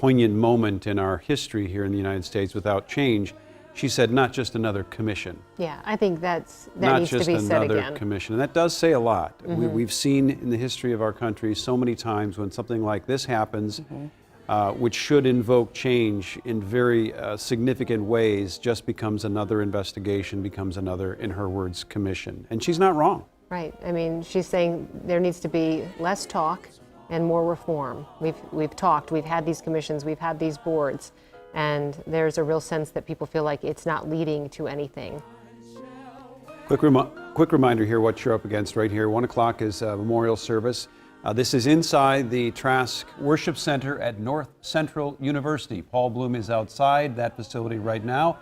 poignant moment in our history here in the United States without change. She said, not just another commission. Yeah, I think that not needs to be just said again. another commission. And that does say a lot. We've seen in the history of our country so many times when something like this happens, which should invoke change in very significant ways, just becomes another investigation, becomes another, in her words, commission. And she's not wrong. Right. I mean, she's saying there needs to be less talk and more reform. We've talked, we've had these commissions, we've had these boards, and there's a real sense that people feel like it's not leading to anything. Quick reminder here what you're up against right here. 1 o'clock is a memorial service. This is inside the Trask Worship Center at North Central University. Paul Bloom is outside that facility right now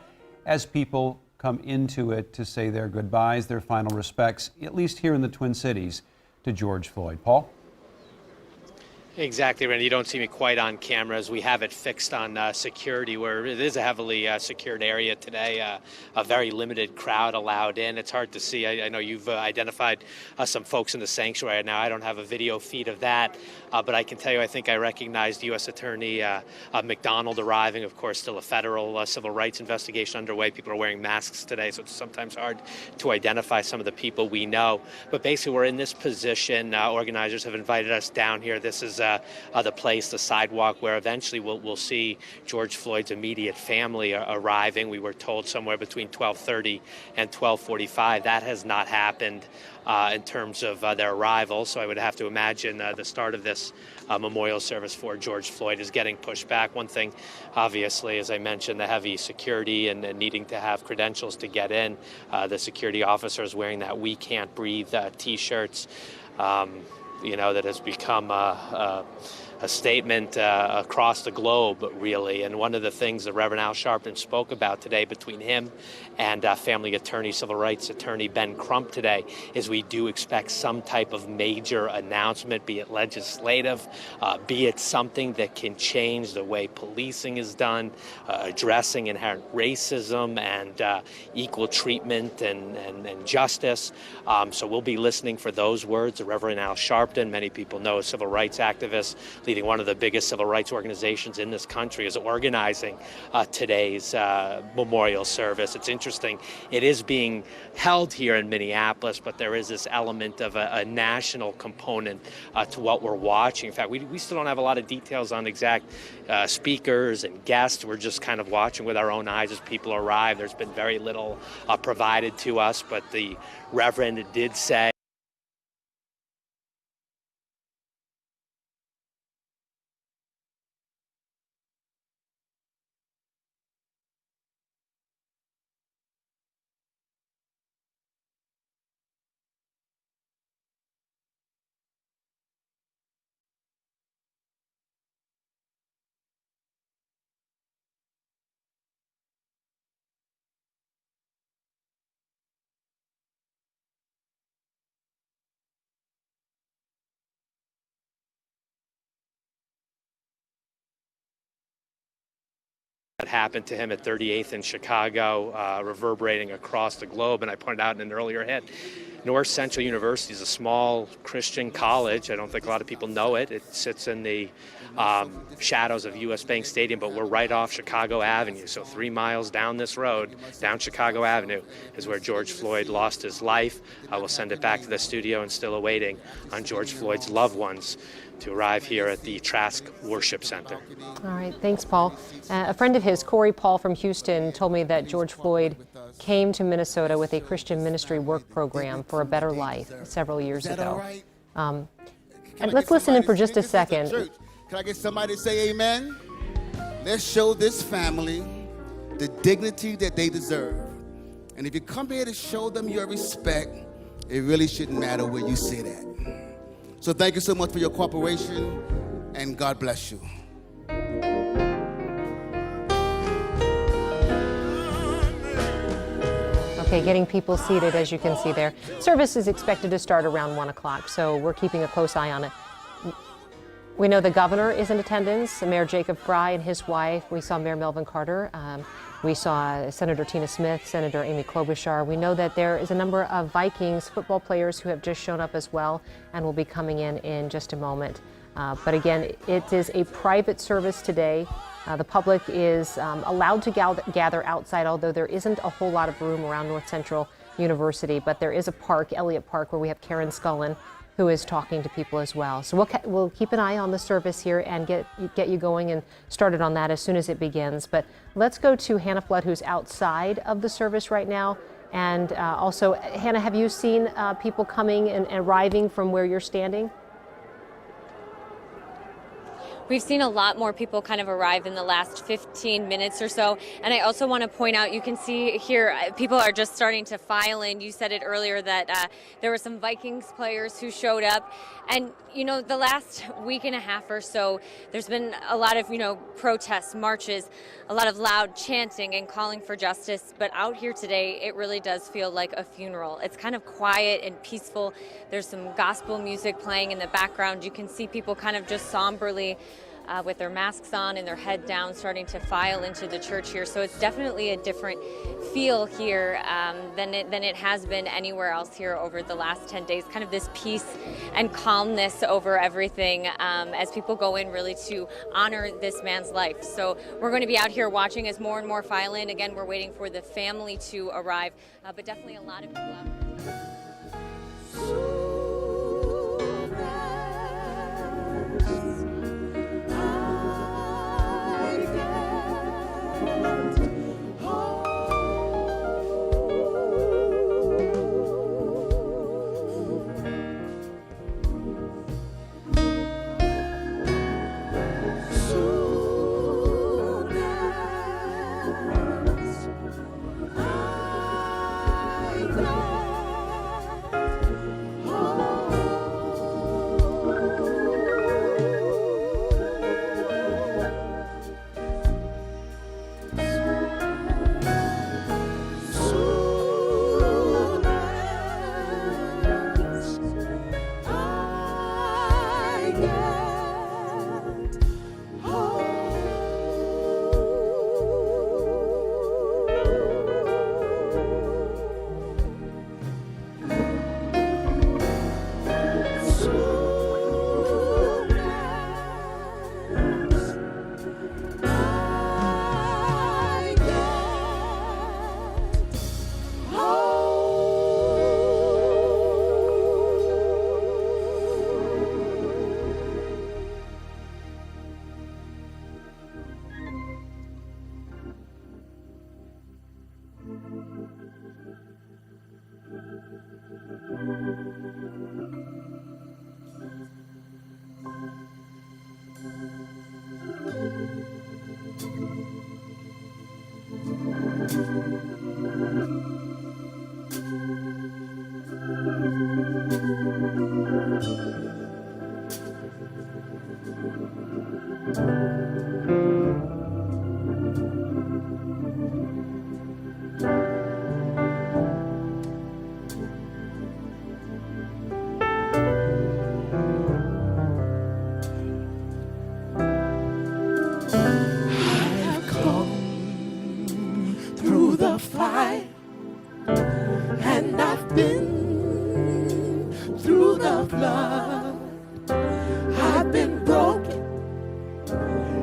as people come into it to say their goodbyes, their final respects, at least here in the Twin Cities, to George Floyd. Paul? Exactly, Randy. You don't see me quite on camera as we have it fixed on security, where it is a heavily secured area today. A very limited crowd allowed in. It's hard to see. I know you've identified some folks in the sanctuary. Now, I don't have a video feed of that, but I can tell you I think I recognized U.S. Attorney McDonald arriving. Of course, still a federal civil rights investigation underway. People are wearing masks today, so it's sometimes hard to identify some of the people we know. But basically, we're in this position. Organizers have invited us down here. This is the place, the sidewalk, where eventually we'll see George Floyd's immediate family arriving. We were told somewhere between 12:30 and 12:45. That has not happened in terms of their arrival. So I would have to imagine the start of this memorial service for George Floyd is getting pushed back. One thing, obviously, as I mentioned, the heavy security and needing to have credentials to get in. The security officers wearing that "We Can't Breathe" T-shirts. That has become a statement across the globe, really. And one of the things that Reverend Al Sharpton spoke about today between him and family attorney, civil rights attorney Ben Crump today is we do expect some type of major announcement, be it legislative, be it something that can change the way policing is done, addressing inherent racism and equal treatment and justice. So we'll be listening for those words. Reverend Al Sharpton, many people know, a civil rights activist, leading one of the biggest civil rights organizations in this country, is organizing today's memorial service. It's interesting. It is being held here in Minneapolis, but there is this element of a national component to what we're watching. In fact, we still don't have a lot of details on exact speakers and guests. We're just kind of watching with our own eyes as people arrive. There's been very little provided to us, but the Reverend did say that happened to him at 38th in Chicago, reverberating across the globe. And I pointed out in an earlier hit, North Central University is a small Christian college. I don't think a lot of people know it. It sits in the shadows of U.S. Bank Stadium, but we're right off Chicago Avenue. So 3 miles down this road, down Chicago Avenue, is where George Floyd lost his life. I will send it back to the studio and still awaiting on George Floyd's loved ones to arrive here at the Trask Worship Center. All right, thanks, Paul. A friend of his, Corey Paul from Houston, told me that George Floyd came to Minnesota with a Christian ministry work program for a better life several years ago. And let's listen in for just a second. Can I get somebody to say amen? Let's show this family the dignity that they deserve. And if you come here to show them your respect, it really shouldn't matter where you sit at. So thank you so much for your cooperation, and God bless you. Okay, getting people seated, as you can see there. Service is expected to start around 1 o'clock, so we're keeping a close eye on it. We know the governor is in attendance, Mayor Jacob Fry and his wife. We saw Mayor Melvin Carter. We saw Senator Tina Smith, Senator Amy Klobuchar. We know that there is a number of Vikings football players who have just shown up as well and will be coming in just a moment. But again, it is a private service today. The public is allowed to gather outside, although there isn't a whole lot of room around North Central University. But there is a park, Elliott Park, where we have Karen Scullin, who is talking to people as well. So we'll keep an eye on the service here and get you going and started on that as soon as it begins. But let's go to Hannah Flood, who's outside of the service right now. And also, Hannah, have you seen people coming and arriving from where you're standing? We've seen a lot more people kind of arrive in the last 15 minutes or so. And I also want to point out, you can see here, people are just starting to file in. You said it earlier that there were some Vikings players who showed up. And, you know, the last week and a half or so, there's been a lot of, protests, marches, a lot of loud chanting and calling for justice. But out here today, it really does feel like a funeral. It's kind of quiet and peaceful. There's some gospel music playing in the background. You can see people kind of just somberly with their masks on and their head down, starting to file into the church here. So it's definitely a different feel here than it has been anywhere else here over the last 10 days. Kind of this peace and calmness over everything as people go in really to honor this man's life. So we're going to be out here watching as more and more file in. Again, we're waiting for the family to arrive, but definitely a lot of people out.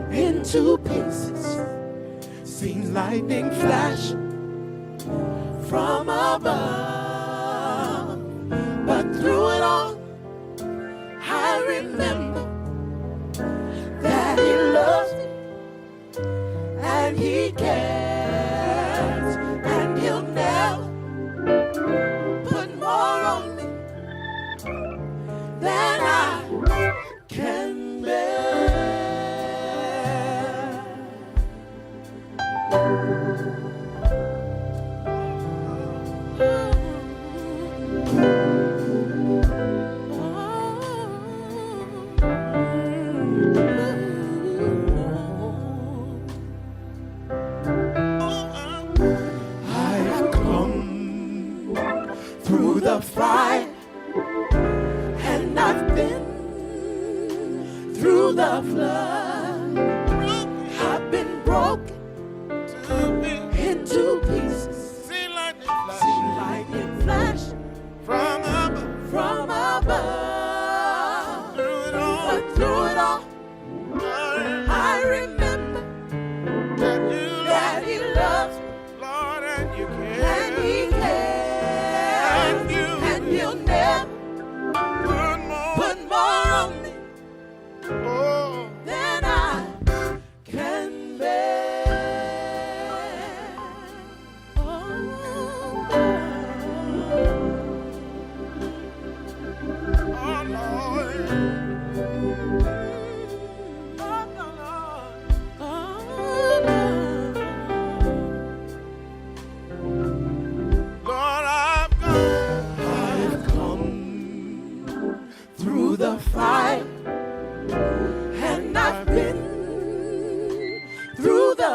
Into pieces, seen lightning flash from above, but through it all, I remember that He loves me and He cares, and He'll never put more on me than I can bear.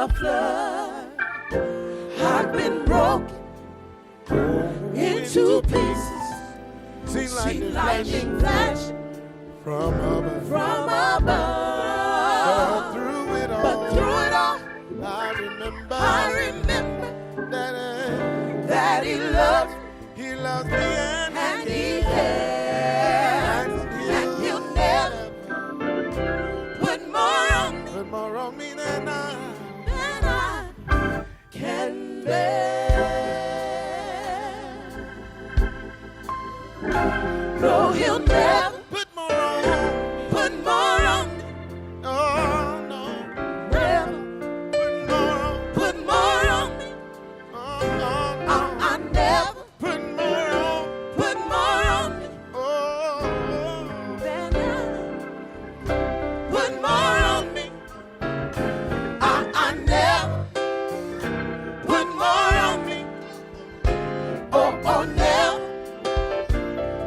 the flood. I've been broken into pieces. Seen lightning flash from above. from above. But through it all, I remember that He loves He loves me and He cares, and He'll never put more on me than I can bear. No, He'll never put more on me. Oh no, never put more on me. I never Put more on me. Oh, than put more on me. I never put more on me. Oh, never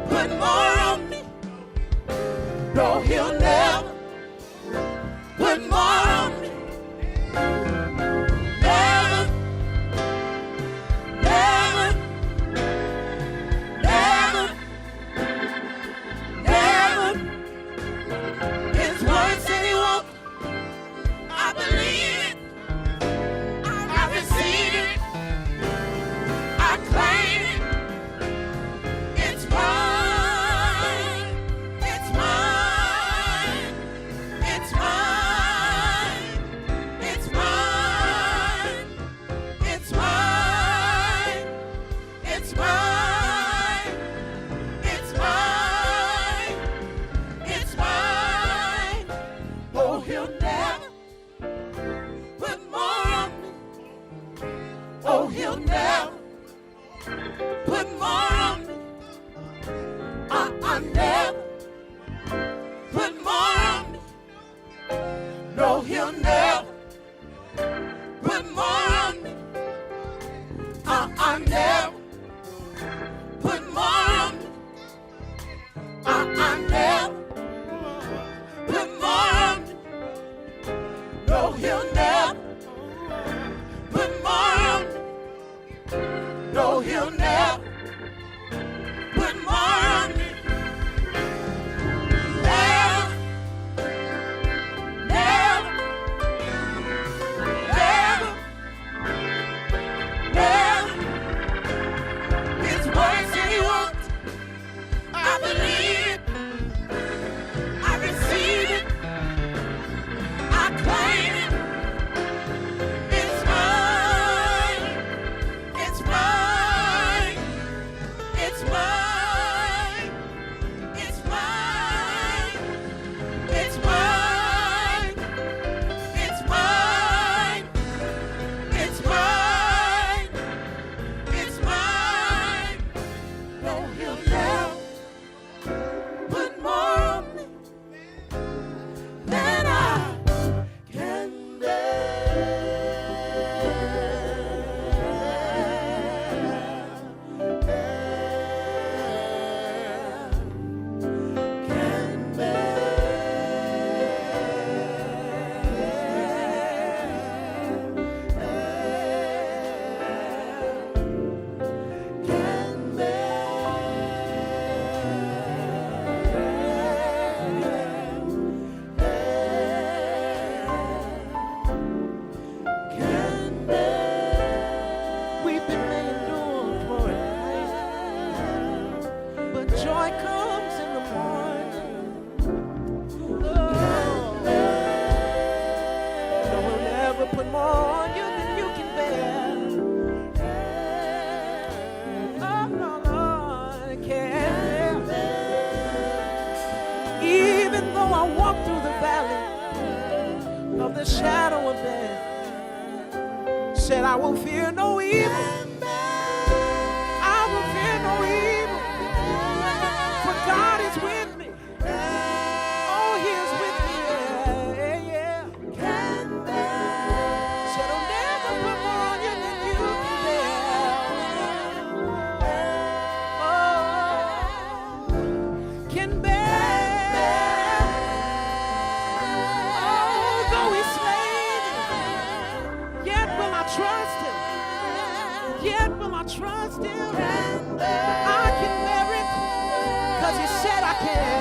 put more on me. No, He'll never put more on me. Never, never, never, never. His word said He won't. I believe it. I receive it. I claim it. It's mine. It's mine. It's mine. It's mine. It's mine. It's mine. It's mine. It's mine. Oh, He'll never put more on me. Oh, He'll never put more on me. I never put more on me. No, He'll never put more on me. I never put more on me. I never put more on me. No, He'll never put more on me. No, He'll never put more on me. Never, never, never, never. His word said He won't. I believe it. I receive it. I claim it. It's mine. It's mine. It's mine. It's mine. It's mine. It's mine. It's mine. It's mine. No, He'll never put more on me than I can We've been made endure for a night, but joy comes in the morning. No, He'll never put more on you than you can bear. Oh, no, Lord, can't bear. Even though I walk through the valley of the shadow of death, said I will fear no evil. I will fear no evil. For God is with me. Oh, He is with me. Yeah, yeah. Said I'll never put more on you than you can bear. Oh, can bear. Oh, though He slay me, Yet will I trust him. I can bear it, 'cause he said I can.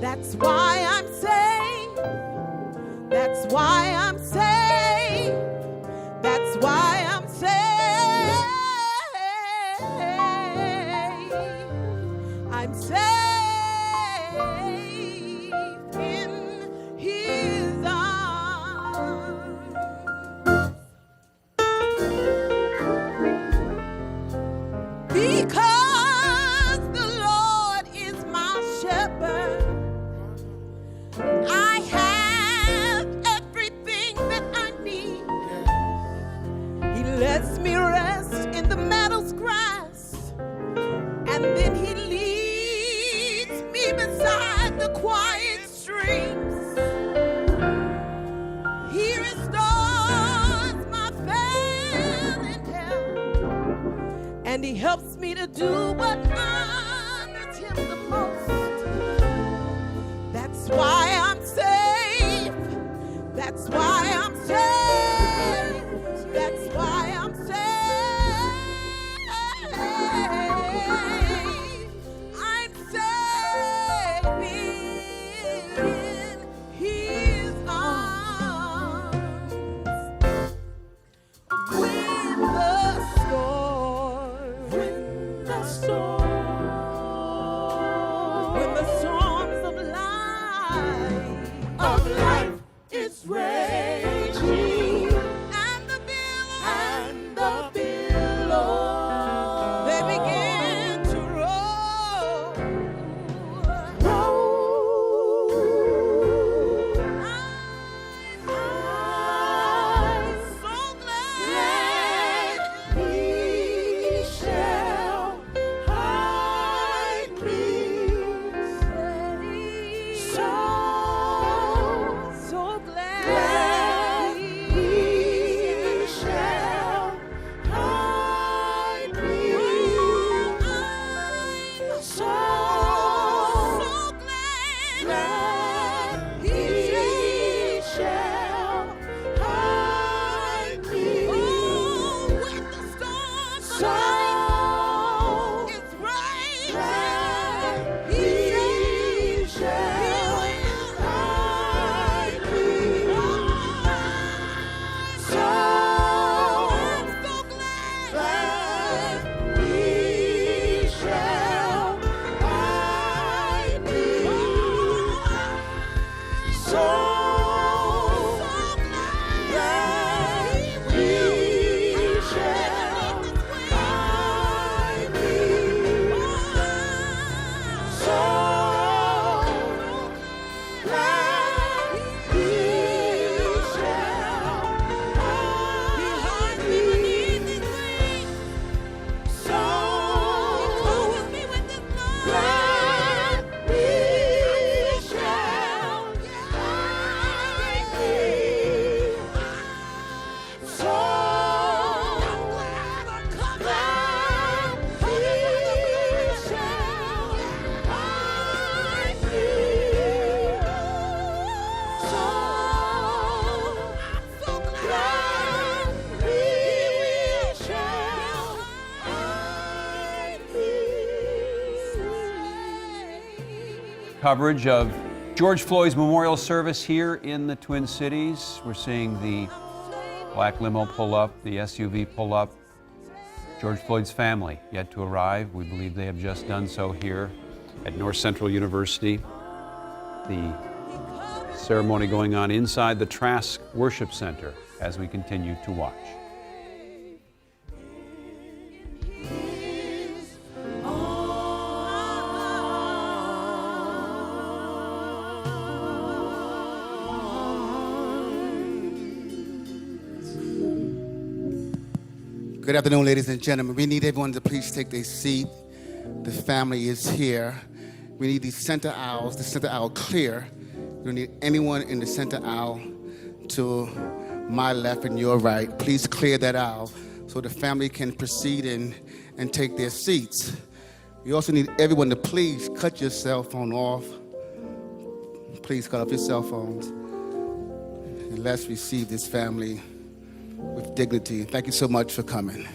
That's why I'm saved. That's why I'm saved. That's why I'm saved. I'm saved in his arms. Because the Lord is my shepherd, I have everything that I need. He lets me rest in the meadow's grass, and then he leads me beside the quiet streams. He restores my failing health, and he helps me to do what honors him the most. That's why I'm safe. That's why I'm safe. That's why I'm safe. I'm safe in his arms. When the storms of life is raging, and the billows they begin to roll. I'm so glad he shall hide. coverage of George Floyd's memorial service here in the Twin Cities. We're seeing the black limo pull up, the SUV pull up. George Floyd's family yet to arrive. We believe they have just done so here at North Central University. The ceremony going on inside the Trask Worship Center as we continue to watch. Good afternoon, ladies and gentlemen. We need everyone to please take their seat. The family is here. We need these center aisles, the center aisle clear. We don't need anyone in the center aisle to my left and your right. Please clear that aisle so the family can proceed and take their seats. We also need everyone to please cut your cell phone off. Please cut off your cell phones. And let's receive this family with dignity. Thank you so much for coming.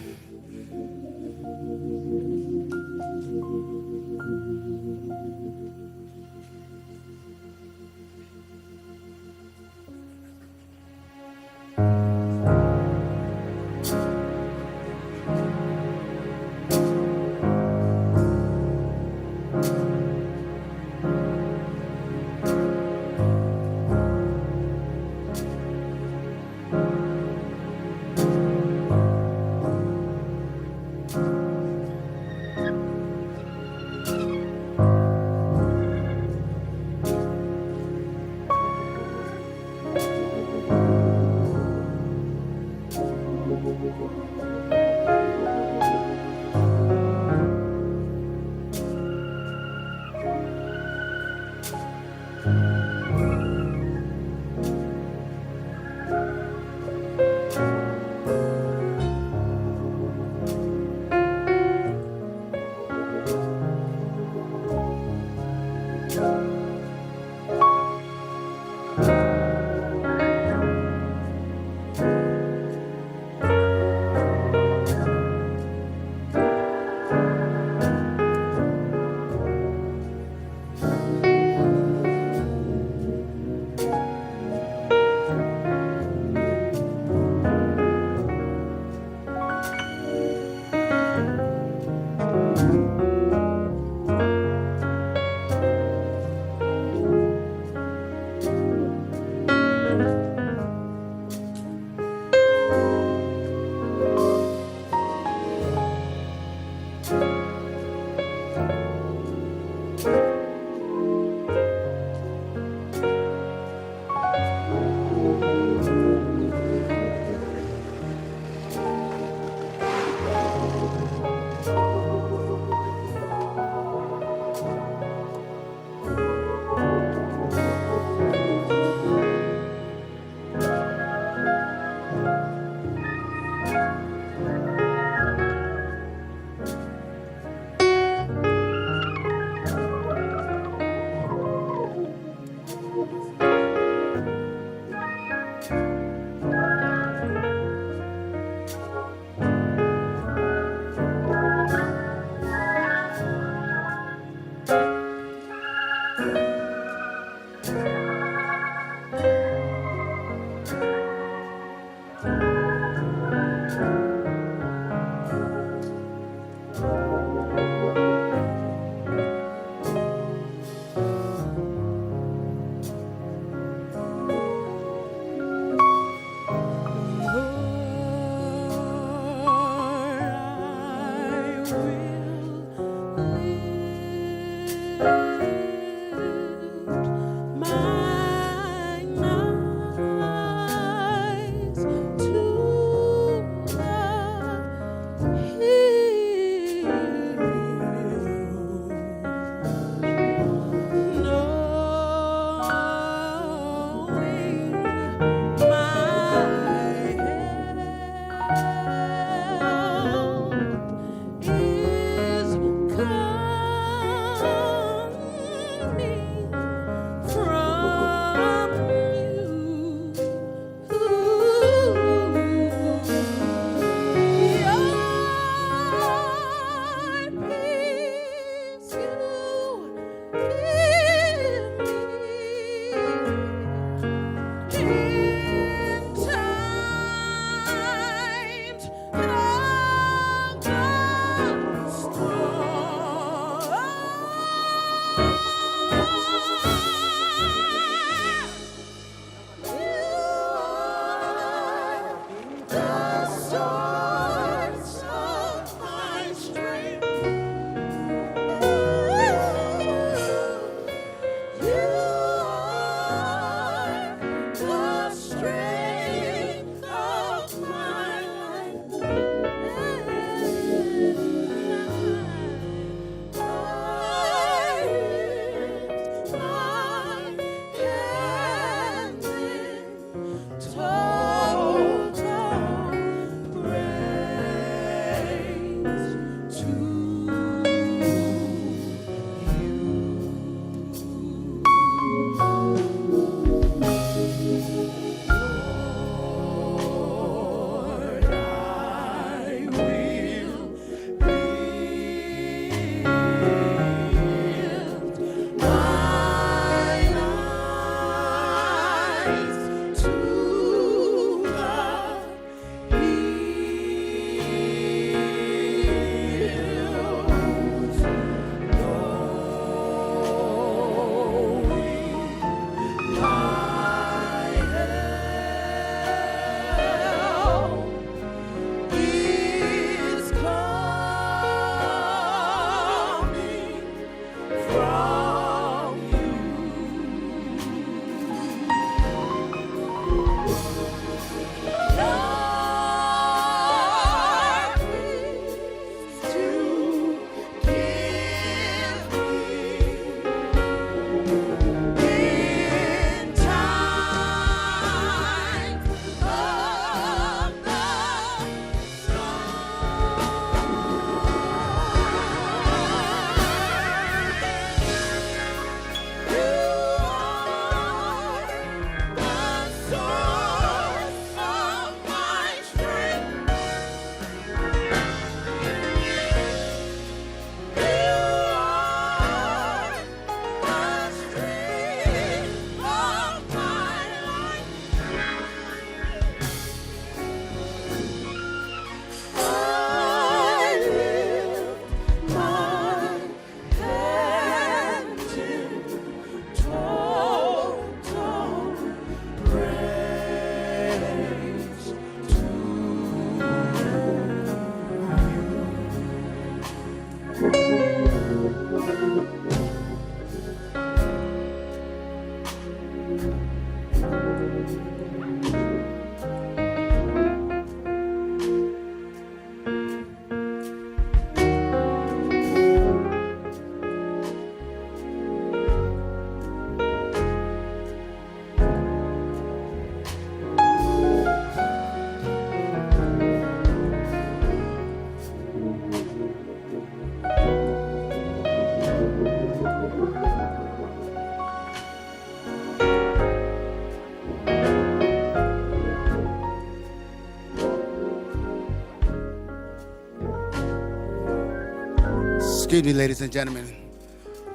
Excuse me, ladies and gentlemen.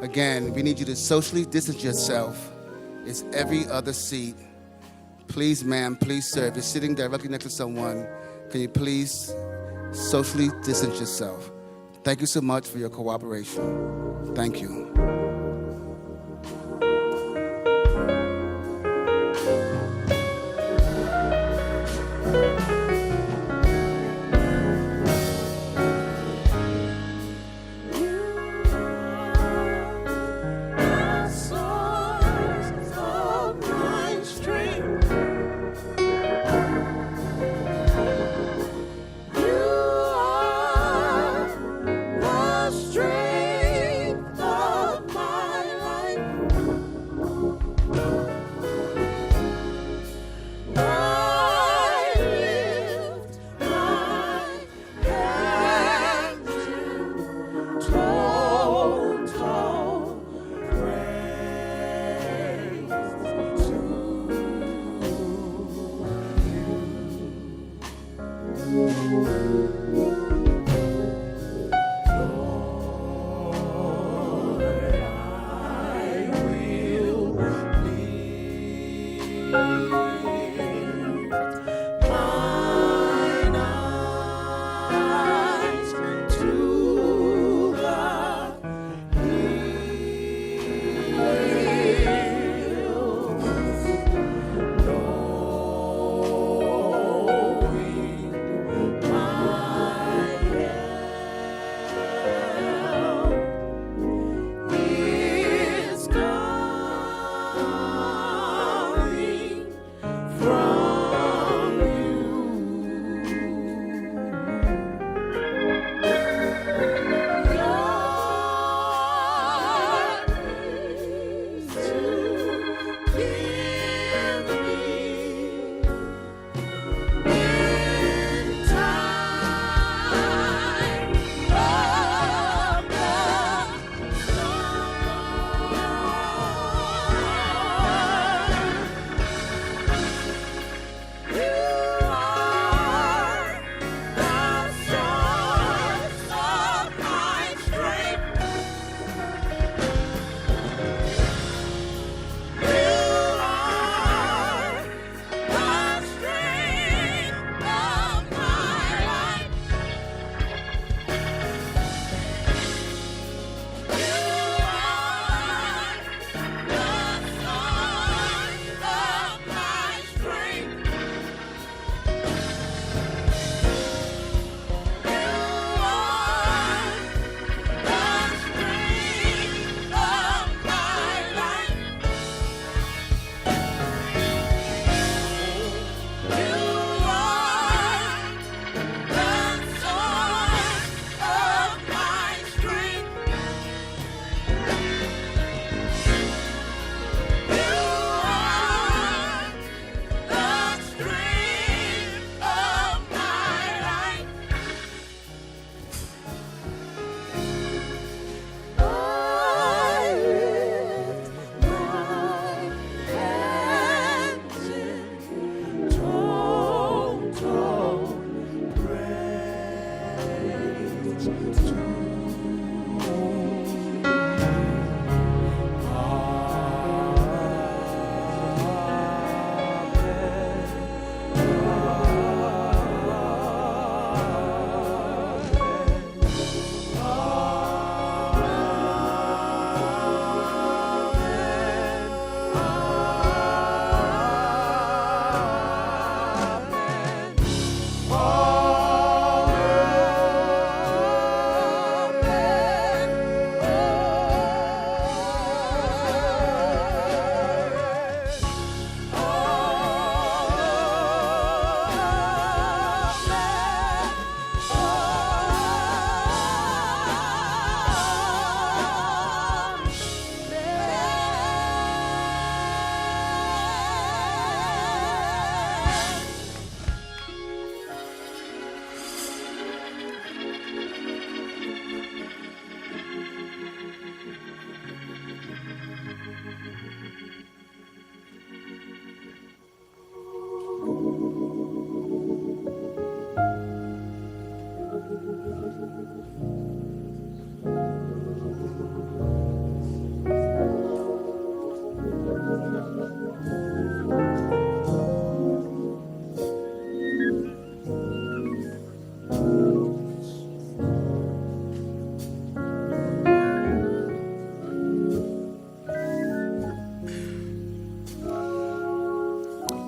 Again, we need you to socially distance yourself. It's every other seat. Please, ma'am, please, sir, if you're sitting directly next to someone, can you please socially distance yourself? Thank you so much for your cooperation. Thank you. Strength of my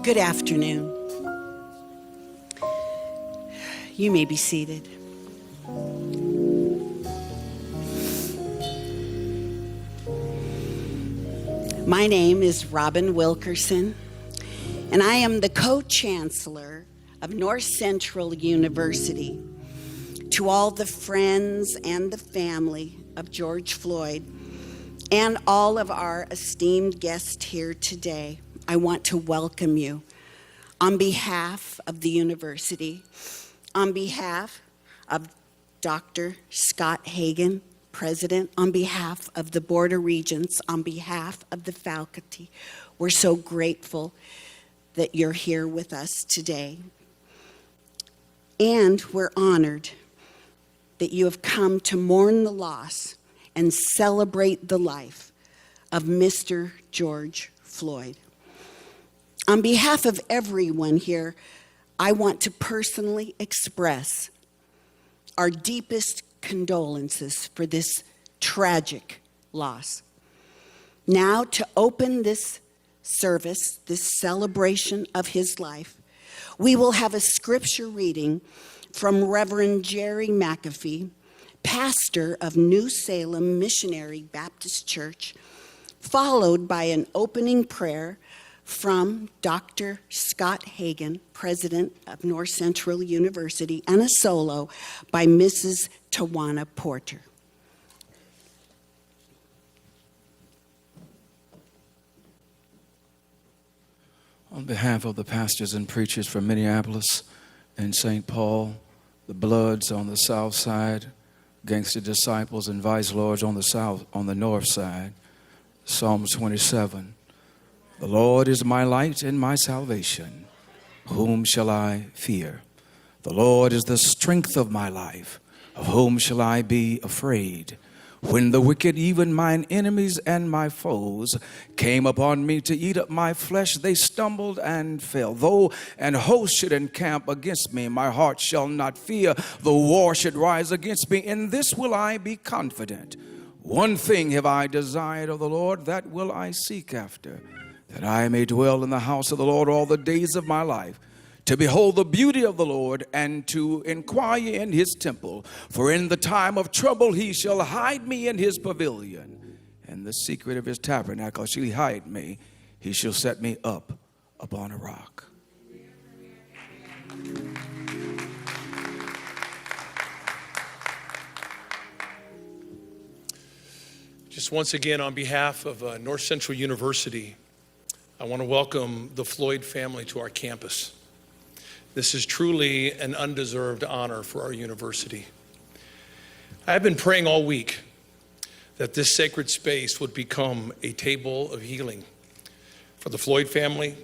Good afternoon. You may be seated. My name is Robin Wilkerson, and I am the co-chancellor of North Central University. To all the friends and the family of George Floyd and all of our esteemed guests here today, I want to welcome you on behalf of the university, on behalf of Dr. Scott Hagin, President, on behalf of the Board of Regents, on behalf of the faculty. We're so grateful that you're here with us today. And we're honored that you have come to mourn the loss and celebrate the life of Mr. George Floyd. On behalf of everyone here, I want to personally express our deepest condolences for this tragic loss. Now, to open this service, this celebration of his life, we will have a scripture reading from Reverend Jerry McAfee, pastor of New Salem Missionary Baptist Church, followed by an opening prayer from Dr. Scott Hagin, president of North Central University, and a solo by Mrs. Tawana Porter. On behalf of the pastors and preachers from Minneapolis and St. Paul, the Bloods on the south side, Gangster Disciples and Vice Lords on the north side, Psalm 27. The Lord is my light and my salvation. Whom shall I fear? The Lord is the strength of my life. Of whom shall I be afraid? When the wicked, even mine enemies and my foes, came upon me to eat up my flesh, they stumbled and fell. Though an host should encamp against me, my heart shall not fear. Though war should rise against me, in this will I be confident. One thing have I desired of the Lord, that will I seek after, that I may dwell in the house of the Lord all the days of my life, to behold the beauty of the Lord and to inquire in his temple. For in the time of trouble he shall hide me in his pavilion. In the secret of his tabernacle shall he hide me. He shall set me up upon a rock. Just once again, on behalf of North Central University, I want to welcome the Floyd family to our campus. This is truly an undeserved honor for our university. I've been praying all week that this sacred space would become a table of healing for the Floyd family,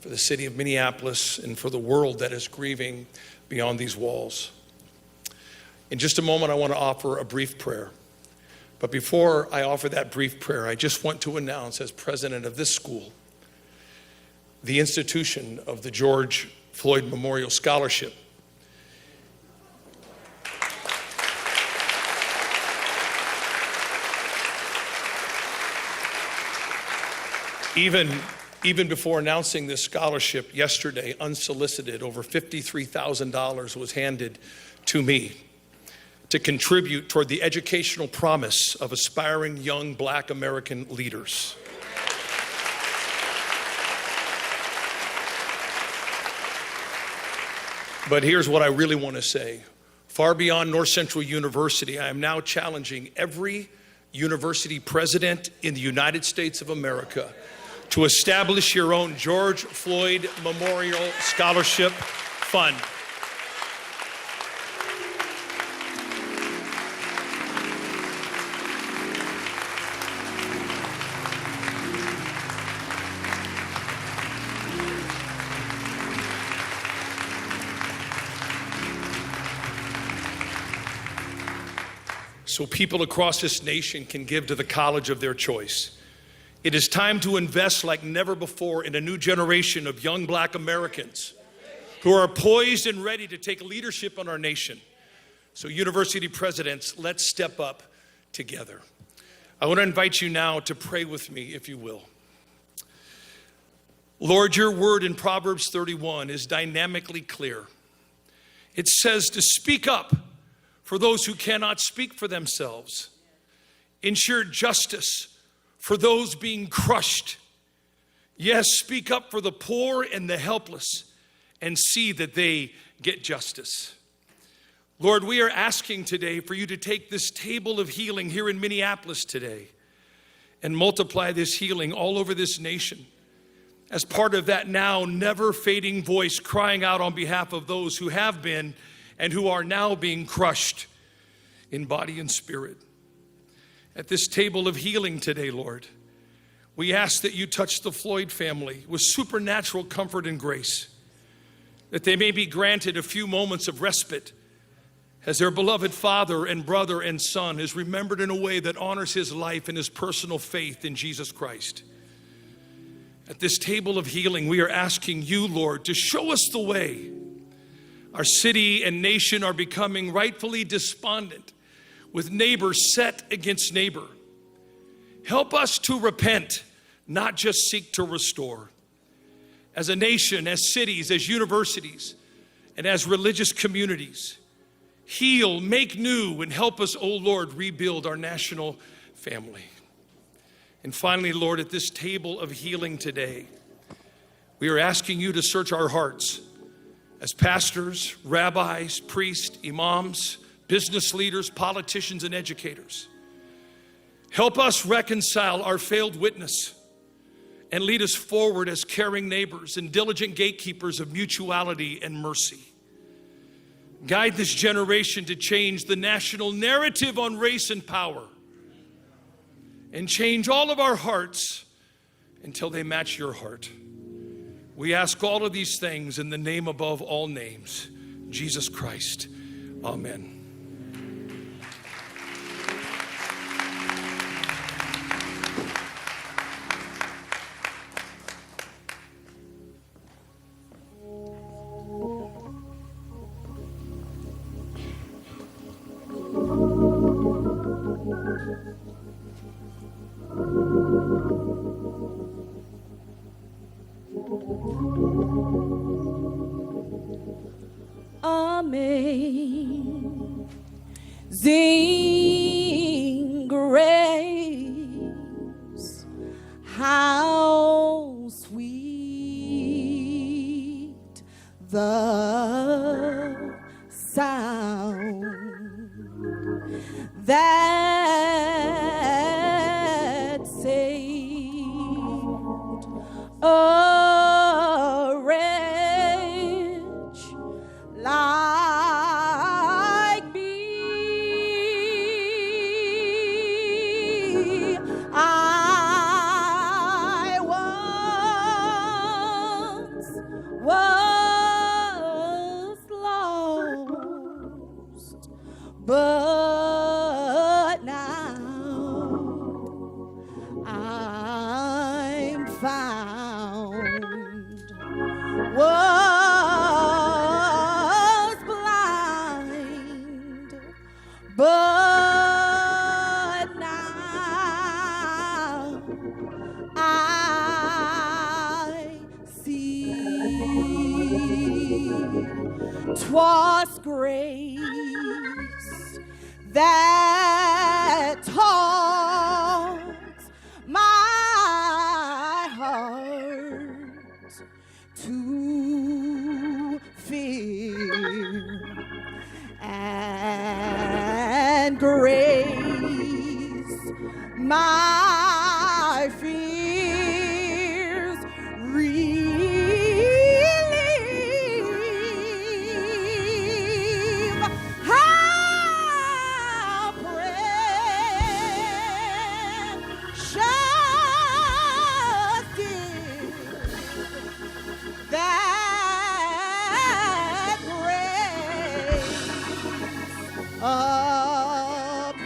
for the city of Minneapolis, and for the world that is grieving beyond these walls. In just a moment, I want to offer a brief prayer. But before I offer that brief prayer, I just want to announce, as president of this school, the institution of the George Floyd Memorial Scholarship. Even before announcing this scholarship yesterday, unsolicited, over $53,000 was handed to me to contribute toward the educational promise of aspiring young Black American leaders. But here's what I really want to say. Far beyond North Central University, I am now challenging every university president in the United States of America to establish your own George Floyd Memorial Scholarship Fund. So people across this nation can give to the college of their choice. It is time to invest like never before in a new generation of young Black Americans who are poised and ready to take leadership on our nation. So university presidents, let's step up together. I want to invite you now to pray with me, if you will. Lord, your word in Proverbs 31 is dynamically clear. It says to speak up for those who cannot speak for themselves. Ensure justice for those being crushed. Yes, speak up for the poor and the helpless and see that they get justice. Lord, we are asking today for you to take this table of healing here in Minneapolis today and multiply this healing all over this nation as part of that now never fading voice crying out on behalf of those who have been and who are now being crushed in body and spirit. At this table of healing today, Lord, we ask that you touch the Floyd family with supernatural comfort and grace, that they may be granted a few moments of respite as their beloved father and brother and son is remembered in a way that honors his life and his personal faith in Jesus Christ. At this table of healing, we are asking you, Lord, to show us the way. Our city and nation are becoming rightfully despondent, with neighbor set against neighbor. Help us to repent, not just seek to restore. As a nation, as cities, as universities, and as religious communities, heal, make new, and help us, oh Lord, rebuild our national family. And finally, Lord, at this table of healing today, we are asking you to search our hearts as pastors, rabbis, priests, imams, business leaders, politicians, and educators. Help us reconcile our failed witness and lead us forward as caring neighbors and diligent gatekeepers of mutuality and mercy. Guide this generation to change the national narrative on race and power and change all of our hearts until they match your heart. We ask all of these things in the name above all names, Jesus Christ. Amen. Amazing grace, how sweet the sound that saved a wretch like me. I once was lost, but now I'm found. Was blind, but now I see. 'Twas grace that taught my heart to fear, and grace my fears relieve. How precious gift that grace appeared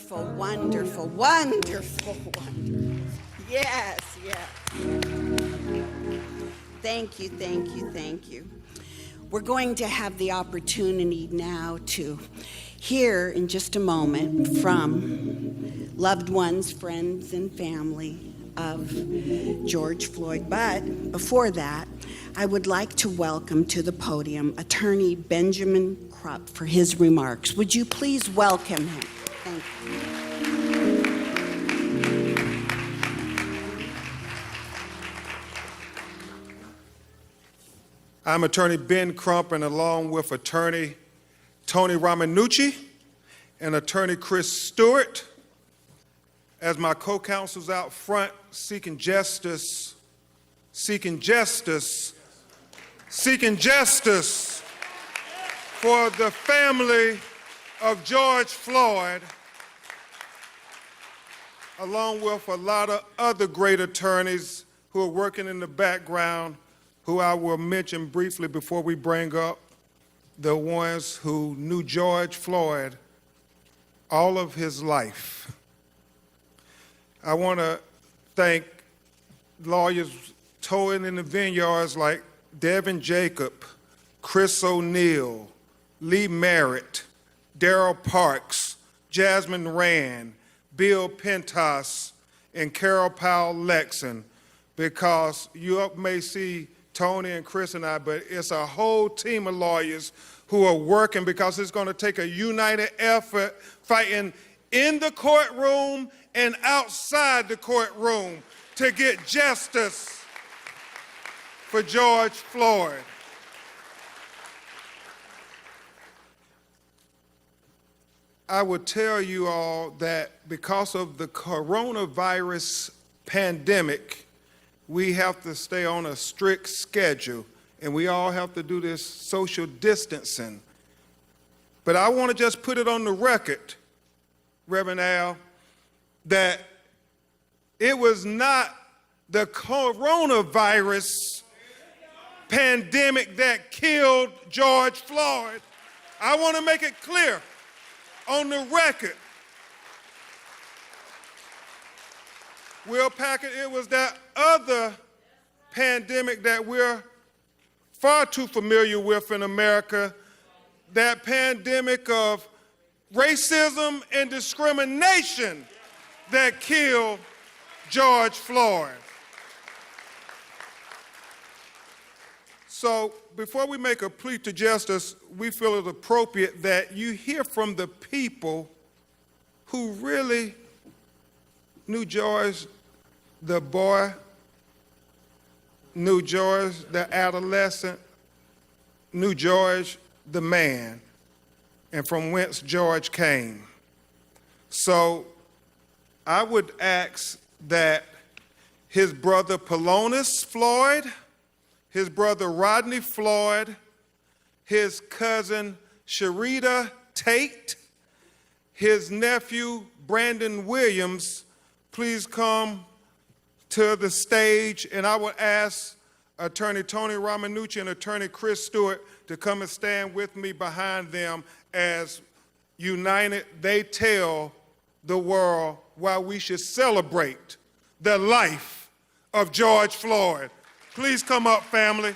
Wonderful, wonderful, wonderful, wonderful. Yes, yes. Thank you, thank you, thank you. We're going to have the opportunity now to hear in just a moment from loved ones, friends, and family of George Floyd. But before that, I would like to welcome to the podium Attorney Benjamin Krupp for his remarks. Would you please welcome him? Thank you. I'm Attorney Ben Crump, and along with Attorney Tony Ramanucci and Attorney Chris Stewart, as my co-counsels out front seeking justice for the family of George Floyd, along with a lot of other great attorneys who are working in the background, who I will mention briefly before we bring up the ones who knew George Floyd all of his life. I want to thank lawyers towing in the vineyards like Devin Jacob, Chris O'Neill, Lee Merritt, Darrell Parks, Jasmine Rand, Bill Pentas, and Carol Powell Lexon, because you may see Tony and Chris and I, but it's a whole team of lawyers who are working, because it's going to take a united effort fighting in the courtroom and outside the courtroom to get justice for George Floyd. I would tell you all that because of the coronavirus pandemic, we have to stay on a strict schedule, and we all have to do this social distancing. But I want to just put it on the record, Reverend Al, that it was not the coronavirus pandemic that killed George Floyd. I want to make it clear on the record. Will Packard, it was that other pandemic that we're far too familiar with in America, that pandemic of racism and discrimination that killed George Floyd. So before we make a plea to justice, we feel it appropriate that you hear from the people who really knew George the boy, knew George the adolescent, knew George the man, and from whence George came. So I would ask that his brother Polonus Floyd, his brother Rodney Floyd, his cousin Sharita Tate, his nephew Brandon Williams, please come to the stage, and I would ask Attorney Tony Ramanucci and Attorney Chris Stewart to come and stand with me behind them as united they tell the world why we should celebrate the life of George Floyd. Please come up, family.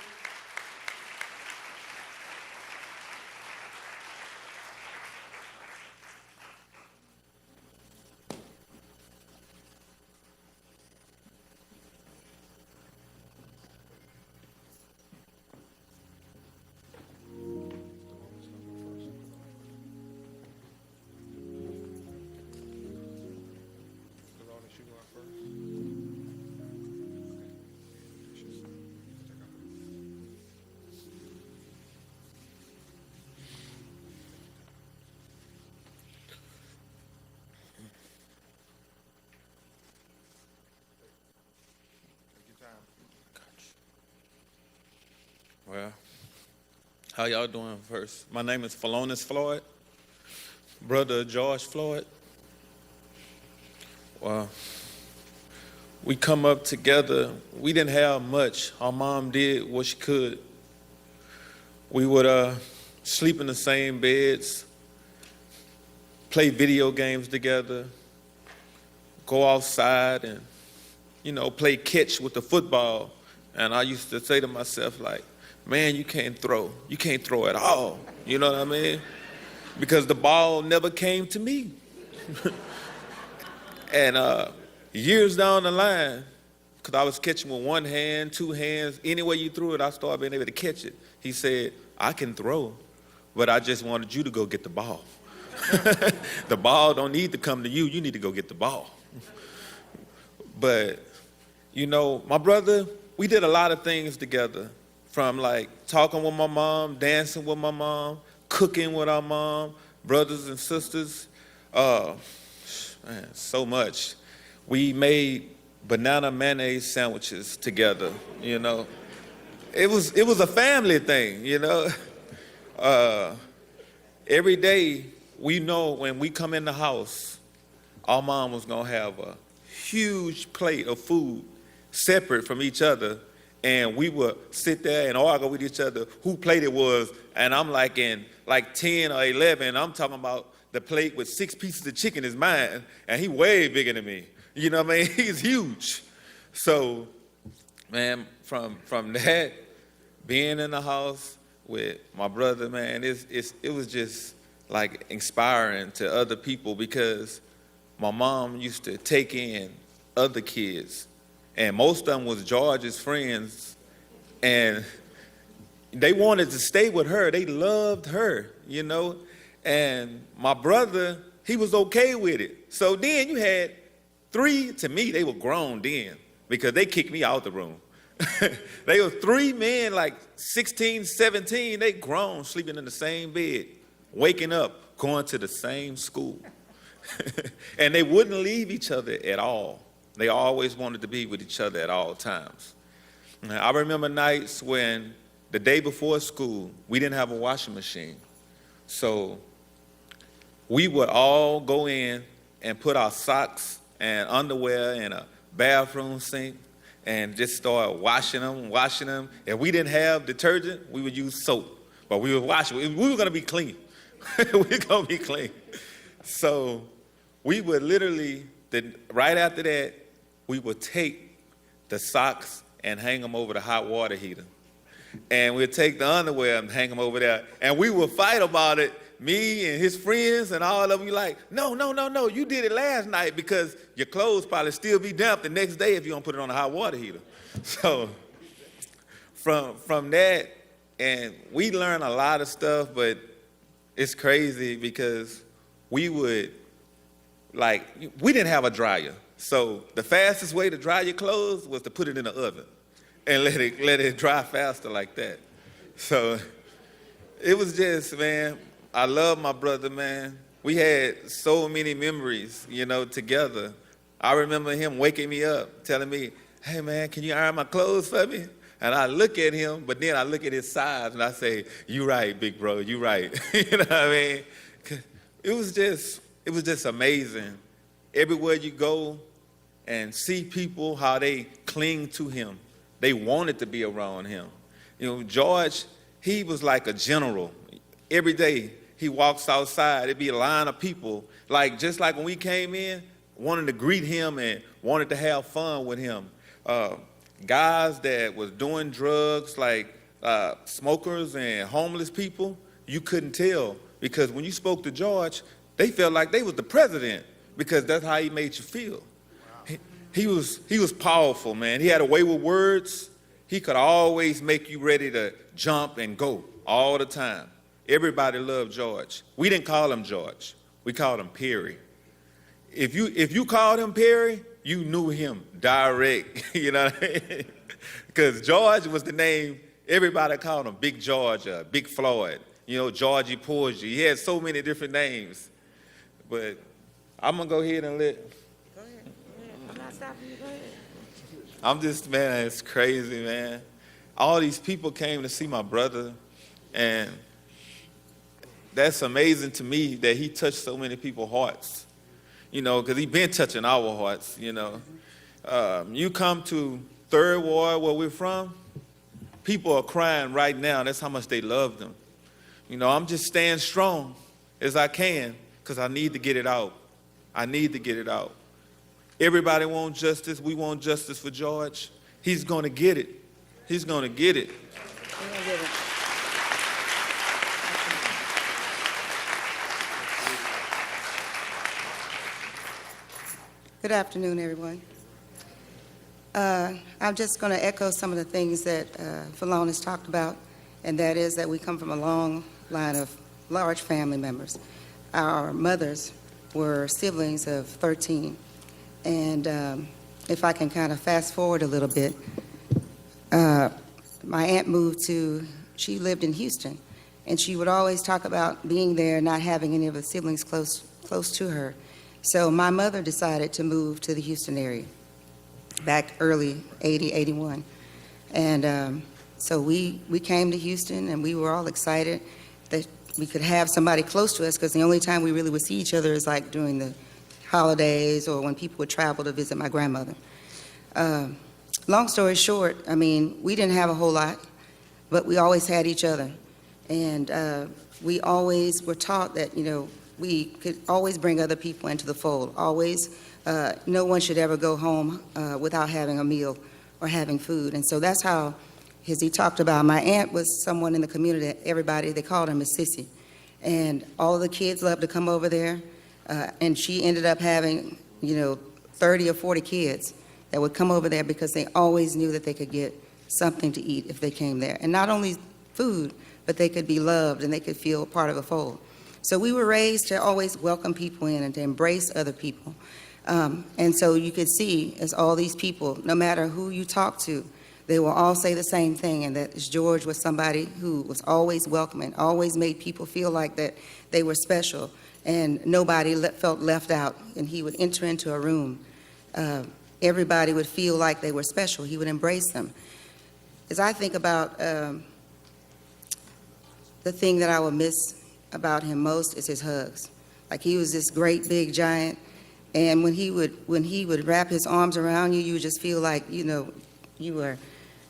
Well, how y'all doing first? My name is Polonus Floyd, brother of George Floyd. Well, we come up together. We didn't have much. Our mom did what she could. We would sleep in the same beds. play video games together, go outside and, play catch with the football. And I used to say to myself, like, man, you can't throw. You can't throw at all. You know what I mean? Because the ball never came to me. And years down the line, because I was catching with one hand, two hands, any way you threw it, I started being able to catch it. He said, I can throw, but I just wanted you to go get the ball. The ball don't need to come to you. You need to go get the ball. But, my brother, we did a lot of things together, from like talking with my mom, dancing with my mom, cooking with our mom, brothers and sisters. Man, so much. We made banana mayonnaise sandwiches together, It was a family thing, Every day, we know when we come in the house, our mom was gonna have a huge plate of food separate from each other, and we would sit there and argue with each other who plate it was, and I'm like in 10 or 11, I'm talking about the plate with 6 pieces of chicken is mine, and he way bigger than me. You know what I mean? He's huge. So, man, from that, being in the house with my brother, man, it was just like inspiring to other people, because my mom used to take in other kids, and most of them was George's friends, and they wanted to stay with her. They loved her, and my brother, he was okay with it. So then you had 3, to me, they were grown then, because they kicked me out the room. They were 3 men, like 16, 17, they grown, sleeping in the same bed, waking up, going to the same school. And they wouldn't leave each other at all. They always wanted to be with each other at all times. I remember nights when the day before school, we didn't have a washing machine. So we would all go in and put our socks and underwear in a bathroom sink and just start washing them. If we didn't have detergent, we would use soap. But we would wash it. We were going to be clean. We were going to be clean. So we would literally, right after that, we would take the socks and hang them over the hot water heater. And we'd take the underwear and hang them over there. And we would fight about it, me and his friends and all of them. Like, no, you did it last night, because your clothes probably still be damp the next day if you don't put it on the hot water heater. So from that, and we learned a lot of stuff, but it's crazy because we didn't have a dryer. So the fastest way to dry your clothes was to put it in the oven and let it dry faster like that. So it was just, man, I love my brother, man. We had so many memories, together. I remember him waking me up, telling me, hey, man, can you iron my clothes for me? And I look at him, but then I look at his size and I say, you right, big bro, you right. You know what I mean? It was just amazing. Everywhere you go and see people, how they cling to him. They wanted to be around him. George, he was like a general. Every day he walks outside, there'd be a line of people, just like when we came in, wanting to greet him and wanted to have fun with him. Guys that was doing drugs, like smokers and homeless people, you couldn't tell, because when you spoke to George, they felt like they was the president, because that's how he made you feel. Wow. He was powerful, man. He had a way with words. He could always make you ready to jump and go all the time. Everybody loved George. We didn't call him George. We called him Perry. If you called him Perry, you knew him direct, you know what I mean? Because George was the name, everybody called him Big George, Big Floyd, Georgie Porgy. He had so many different names. But I'm going to go ahead and let... Go ahead. I'm not stopping you. Go ahead. I'm just, man, it's crazy, man. All these people came to see my brother, and that's amazing to me that he touched so many people's hearts. Because he's been touching our hearts, You come to Third Ward, where we're from, people are crying right now. That's how much they love them. I'm just staying strong as I can, because I need to get it out. I need to get it out. Everybody wants justice. We want justice for George. He's going to get it. He's going to get it. Good afternoon, everyone. I'm just going to echo some of the things that Falon has talked about, and that is that we come from a long line of large family members. Our mothers were siblings of 13, and if I can kind of fast forward a little bit, my aunt she lived in Houston, and she would always talk about being there, not having any of the siblings close to her. So my mother decided to move to the Houston area back early 80, 81. And so we came to Houston, and we were all excited that we could have somebody close to us, because the only time we really would see each other is like during the holidays or when people would travel to visit my grandmother. Long story short, I mean, we didn't have a whole lot, but we always had each other. And we always were taught that, we could always bring other people into the fold. Always, no one should ever go home without having a meal or having food. And so that's how, as he talked about, my aunt was someone in the community that everybody, they called her Miss Sissy. And all of the kids loved to come over there. And she ended up having, 30 or 40 kids that would come over there because they always knew that they could get something to eat if they came there. And not only food, but they could be loved and they could feel part of a fold. So we were raised to always welcome people in and to embrace other people. And so you could see, as all these people, no matter who you talk to, they will all say the same thing, and that George was somebody who was always welcoming, always made people feel like that they were special, and nobody felt left out. And he would enter into a room. Everybody would feel like they were special. He would embrace them. As I think about the thing that I will miss about him most is his hugs. Like, he was this great big giant, and when he would wrap his arms around you, you would just feel like, you were,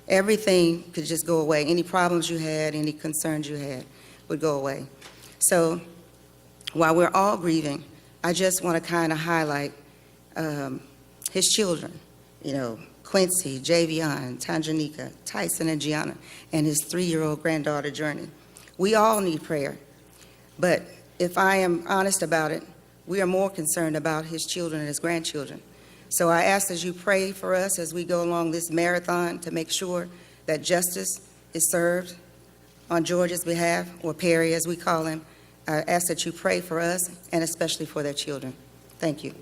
everything could just go away. Any problems you had, any concerns you had would go away. So while we're all grieving, I just want to kind of highlight his children, Quincy, Javion, Tanjanika, Tyson, and Gianna, and his 3-year-old granddaughter, Journey. We all need prayer. But if I am honest about it, we are more concerned about his children and his grandchildren. So I ask that you pray for us as we go along this marathon to make sure that justice is served on George's behalf, or Perry as we call him. I ask that you pray for us and especially for their children. Thank you.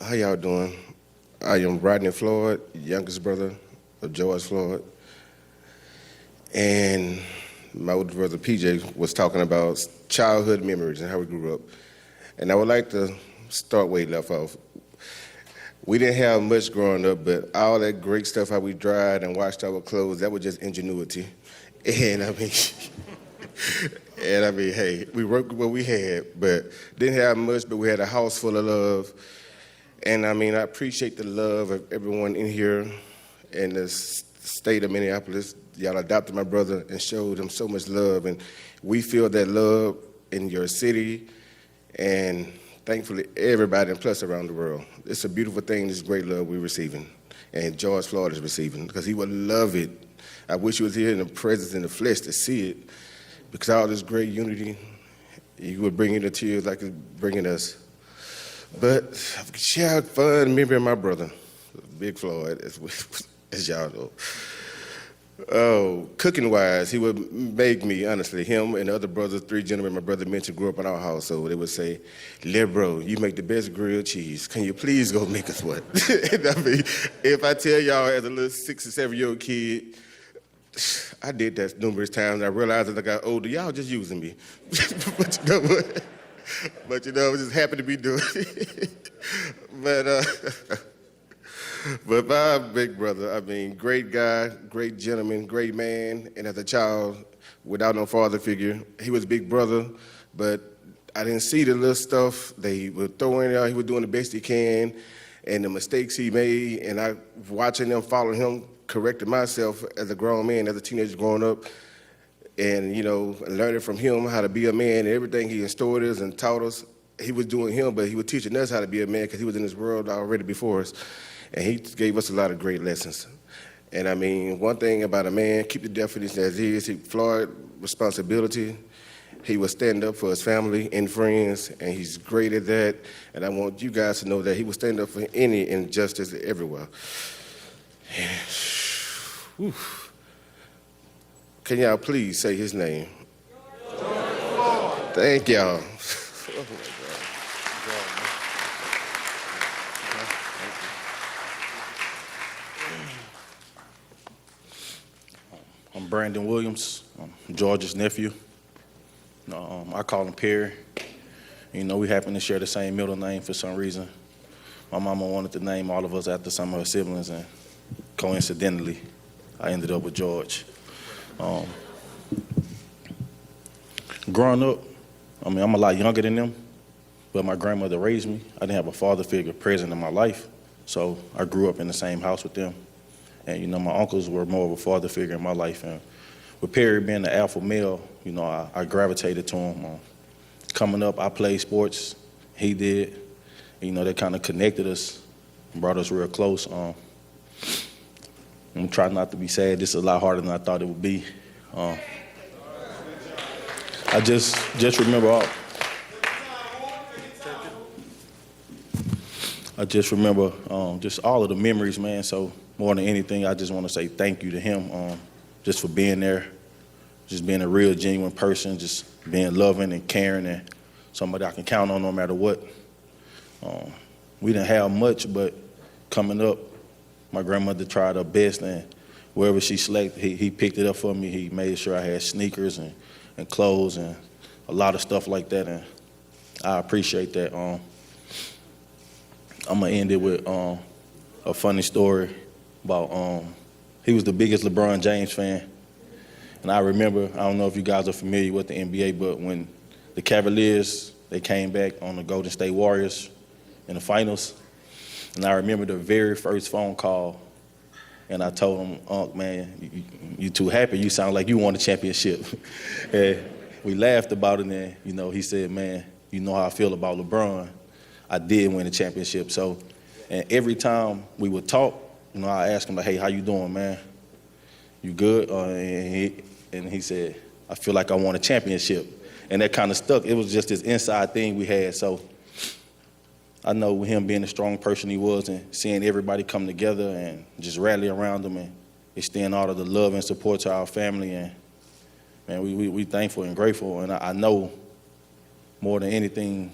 How y'all doing? I am Rodney Floyd, youngest brother of George Floyd. And my older brother PJ was talking about childhood memories and how we grew up. And I would like to start where he left off. We didn't have much growing up, but all that great stuff, how we dried and washed our clothes, that was just ingenuity. And I mean, hey, we worked with what we had, but didn't have much, but we had a house full of love. And I mean, I appreciate the love of everyone in here in the state of Minneapolis. Y'all adopted my brother and showed him so much love. And we feel that love in your city and thankfully everybody and plus around the world. It's a beautiful thing, this great love we're receiving. And George Floyd is receiving, because he would love it. I wish he was here in the presence, in the flesh, to see it. Because all this great unity, he would bring in the tears like it's bringing us. But share fun remembering my brother, Big Floyd, as y'all know. Oh, cooking-wise, he would make me, honestly, him and the other brothers, 3 gentlemen my brother mentioned grew up in our house, so they would say, "Little bro, you make the best grilled cheese. Can you please go make us one?" I mean, if I tell y'all as a little 6 or 7-year-old kid, I did that numerous times, and I realized as I got older, y'all just using me. But you know what? But I was just happy to be doing it. But my big brother, I mean, great guy, great gentleman, great man, and as a child, without no father figure, he was big brother, but I didn't see the little stuff they were throwing out. He was doing the best he can, and the mistakes he made, and I watching them, following him, corrected myself as a grown man, as a teenager growing up, and, you know, learning from him how to be a man and everything he instilled us and taught us. He was doing him, but he was teaching us how to be a man because he was in this world already before us. And he gave us a lot of great lessons. And I mean, one thing about a man, keep the definition as is. Floyd, responsibility. He would stand up for his family and friends, and he's great at that. And I want you guys to know that he would stand up for any injustice everywhere. Yeah. Can y'all please say his name? Thank y'all. I'm Brandon Williams. I'm George's nephew. I call him Perry. You know, we happen to share the same middle name for some reason. My mama wanted to name all of us after some of her siblings, and coincidentally, I ended up with George. Growing up, I mean, I'm a lot younger than them, but my grandmother raised me. I didn't have a father figure present in my life, so I grew up in the same house with them. And, you know, my uncles were more of a father figure in my life. And with Perry being the alpha male, you know, I gravitated to him. Coming up, I played sports. He did. And, you know, that kind of connected us and brought us real close. I'm trying not to be sad. This is a lot harder than I thought it would be. I just remember all. I just remember just all of the memories, man. So more than anything, I just want to say thank you to him just for being there, just being a real, genuine person, just being loving and caring and somebody I can count on no matter what. We didn't have much, but coming up, my grandmother tried her best, and wherever she selected, he picked it up for me. He made sure I had sneakers and clothes and a lot of stuff like that, and I appreciate that. I'm gonna end it with a funny story about he was the biggest LeBron James fan, and I remember, I don't know if you guys are familiar with the NBA, but when the Cavaliers, they came back on the Golden State Warriors in the finals, and I remember the very first phone call, and I told him, "Unc, man, you too happy. You sound like you won a championship." And we laughed about it, and you know, he said, "Man, you know how I feel about LeBron. I did win a championship." So, and every time we would talk, you know, I asked him, like, "Hey, how you doing, man? You good?" And he said, "I feel like I won a championship." And that kind of stuck. It was just this inside thing we had. So I know with him being the strong person he was and seeing everybody come together and just rally around him and extend all of the love and support to our family. And man, we thankful and grateful. And I know more than anything,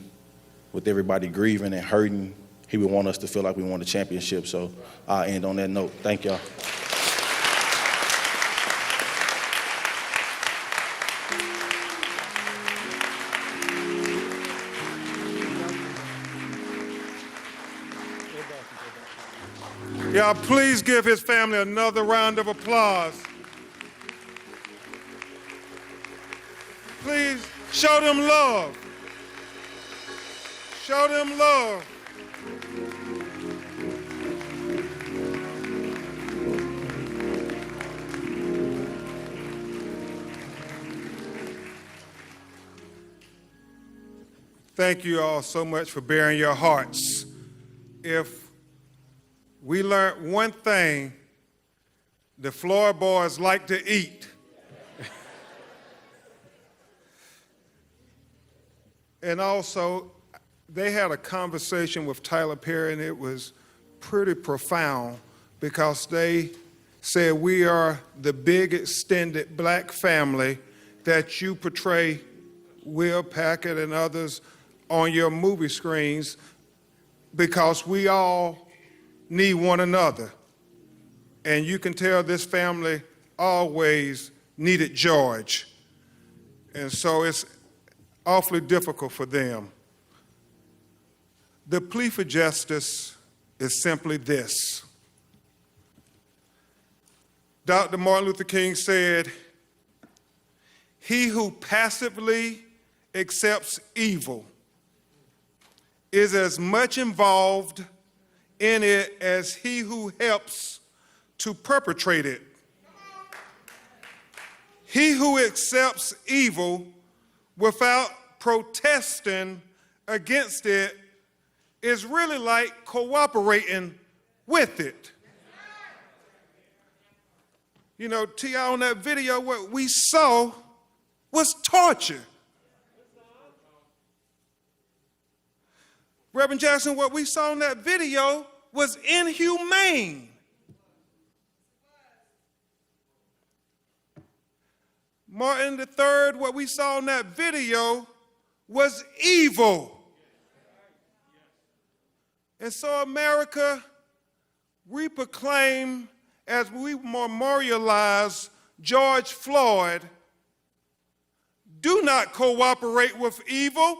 with everybody grieving and hurting, he would want us to feel like we won the championship. So I'll end on that note. Thank y'all. Y'all, please give his family another round of applause. Please show them love. Show them love. Thank you all so much for bearing your hearts. If we learned one thing, the Floyd boys like to eat. And also, they had a conversation with Tyler Perry, and it was pretty profound because they said, "We are the big extended black family that you portray, Will Packard and others, on your movie screens, because we all need one another." And you can tell this family always needed George. And so it's awfully difficult for them. The plea for justice is simply this. Dr. Martin Luther King said, "He who passively accepts evil is as much involved in it as he who helps to perpetrate it. He who accepts evil without protesting against it is really like cooperating with it. You know, T.I., on that video, what we saw was torture. Reverend Jackson, what we saw in that video was inhumane. Martin III, what we saw in that video was evil. And so America, we proclaim, as we memorialize George Floyd, do not cooperate with evil.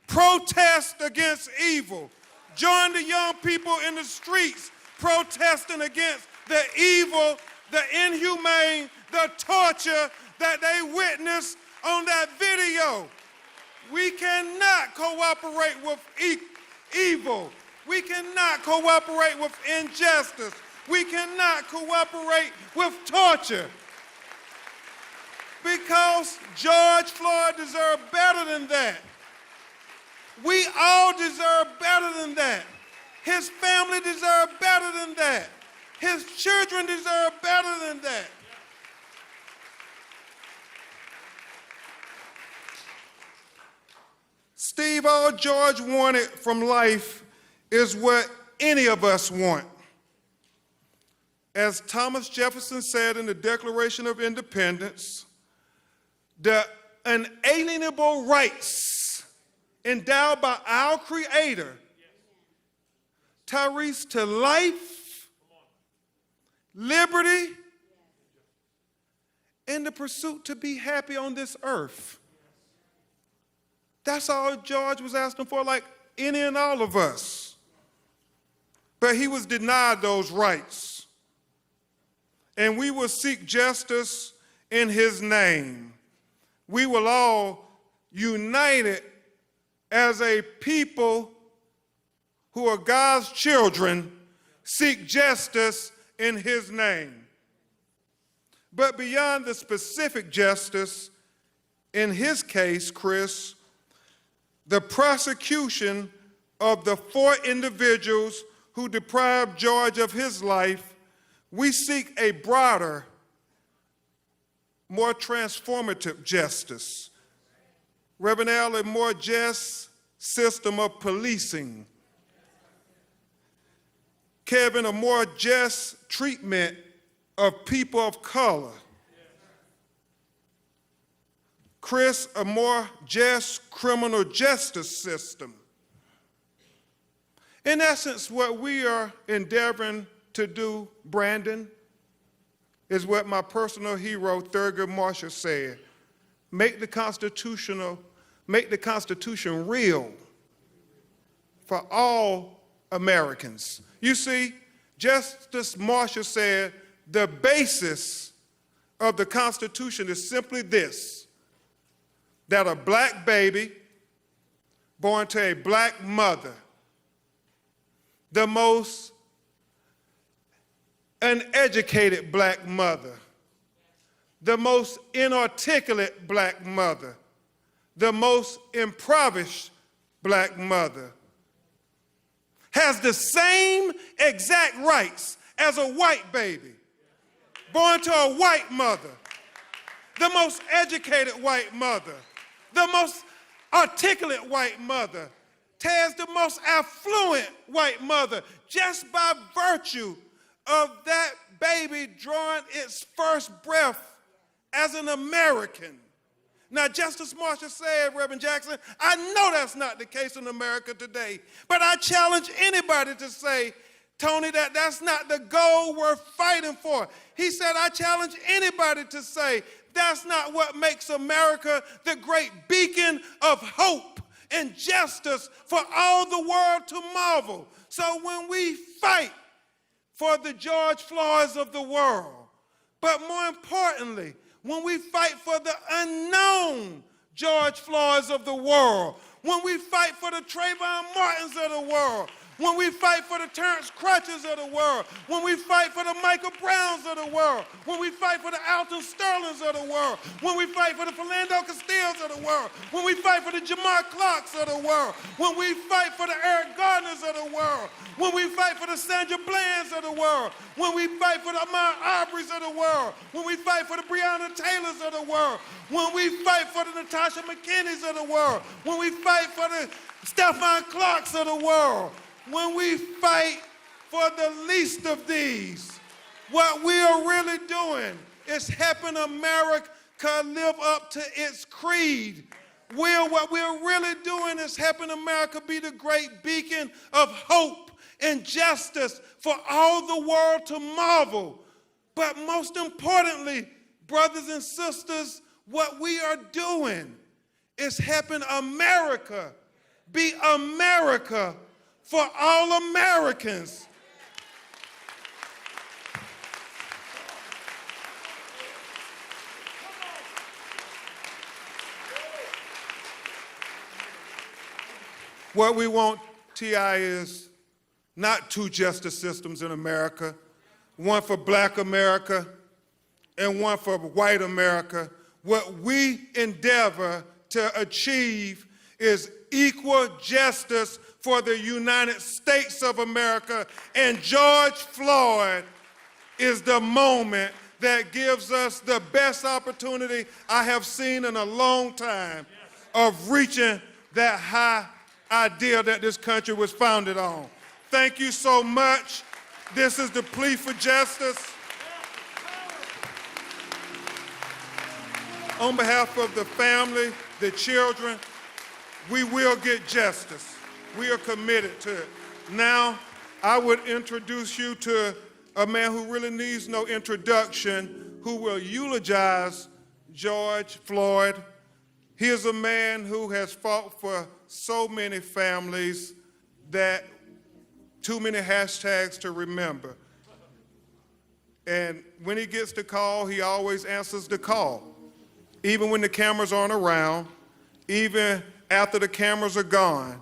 Protest against evil. Join the young people in the streets protesting against the evil, the inhumane, the torture that they witnessed on that video. We cannot cooperate with evil. We cannot cooperate with injustice. We cannot cooperate with torture. Because George Floyd deserved better than that. We all deserve better than that. His family deserved better than that. His children deserve better than that. Steve, all George wanted from life is what any of us want. As Thomas Jefferson said in the Declaration of Independence, the unalienable rights endowed by our Creator, Tyrese, to life, liberty, and the pursuit to be happy on this earth. That's all George was asking for, like any and all of us. But he was denied those rights. And we will seek justice in his name. We will all, united as a people who are God's children, seek justice in his name. But beyond the specific justice, in his case, Chris, the prosecution of the 4 individuals who deprived George of his life, we seek a broader, more transformative justice. Reverend Al, a more just system of policing. Kevin, a more just treatment of people of color. Chris, a more just criminal justice system. In essence, what we are endeavoring to do, Brandon, is what my personal hero, Thurgood Marshall, said. Make the Constitution real for all Americans. You see, Justice Marshall said the basis of the Constitution is simply this: that a black baby born to a black mother, the most uneducated black mother, the most inarticulate black mother, the most impoverished black mother, has the same exact rights as a white baby born to a white mother, the most educated white mother, the most articulate white mother, has the most affluent white mother, just by virtue of that baby drawing its first breath as an American. Now, Justice Marshall said, Reverend Jackson, I know that's not the case in America today, but I challenge anybody to say, Tony, that that's not the goal we're fighting for. He said, I challenge anybody to say, that's not what makes America the great beacon of hope and justice for all the world to marvel. So when we fight for the George Floyds of the world, but more importantly, when we fight for the unknown George Floyds of the world, when we fight for the Trayvon Martins of the world, when we fight for the Terrence Crutches of the world, when we fight for the Michael Browns of the world, when we fight for the Alton Sterlings of the world, when we fight for the Philando Castillos of the world, when we fight for the Jamar Clarks of the world, when we fight for the Eric Gardners of the world, when we fight for the Sandra Blands of the world, when we fight for the Ahmaud Arbery's of the world, when we fight for the Breonna Taylors of the world, when we fight for the Natasha McKinney's of the world, when we fight for the Stephon Clarks of the world, when we fight for the least of these, what we are really doing is helping America live up to its creed. What we're really doing is helping America be the great beacon of hope and justice for all the world to marvel. But most importantly, brothers and sisters, what we are doing is helping America be America for all Americans. What we want, T.I., is not two justice systems in America, one for black America and one for white America. What we endeavor to achieve is equal justice for the United States of America, and George Floyd is the moment that gives us the best opportunity I have seen in a long time of reaching that high idea that this country was founded on. Thank you so much. This is the plea for justice. On behalf of the family, the children, we will get justice. We are committed to it. Now, I would introduce you to a man who really needs no introduction, who will eulogize George Floyd. He is a man who has fought for so many families that too many hashtags to remember. And when he gets the call, he always answers the call. Even when the cameras aren't around, even after the cameras are gone.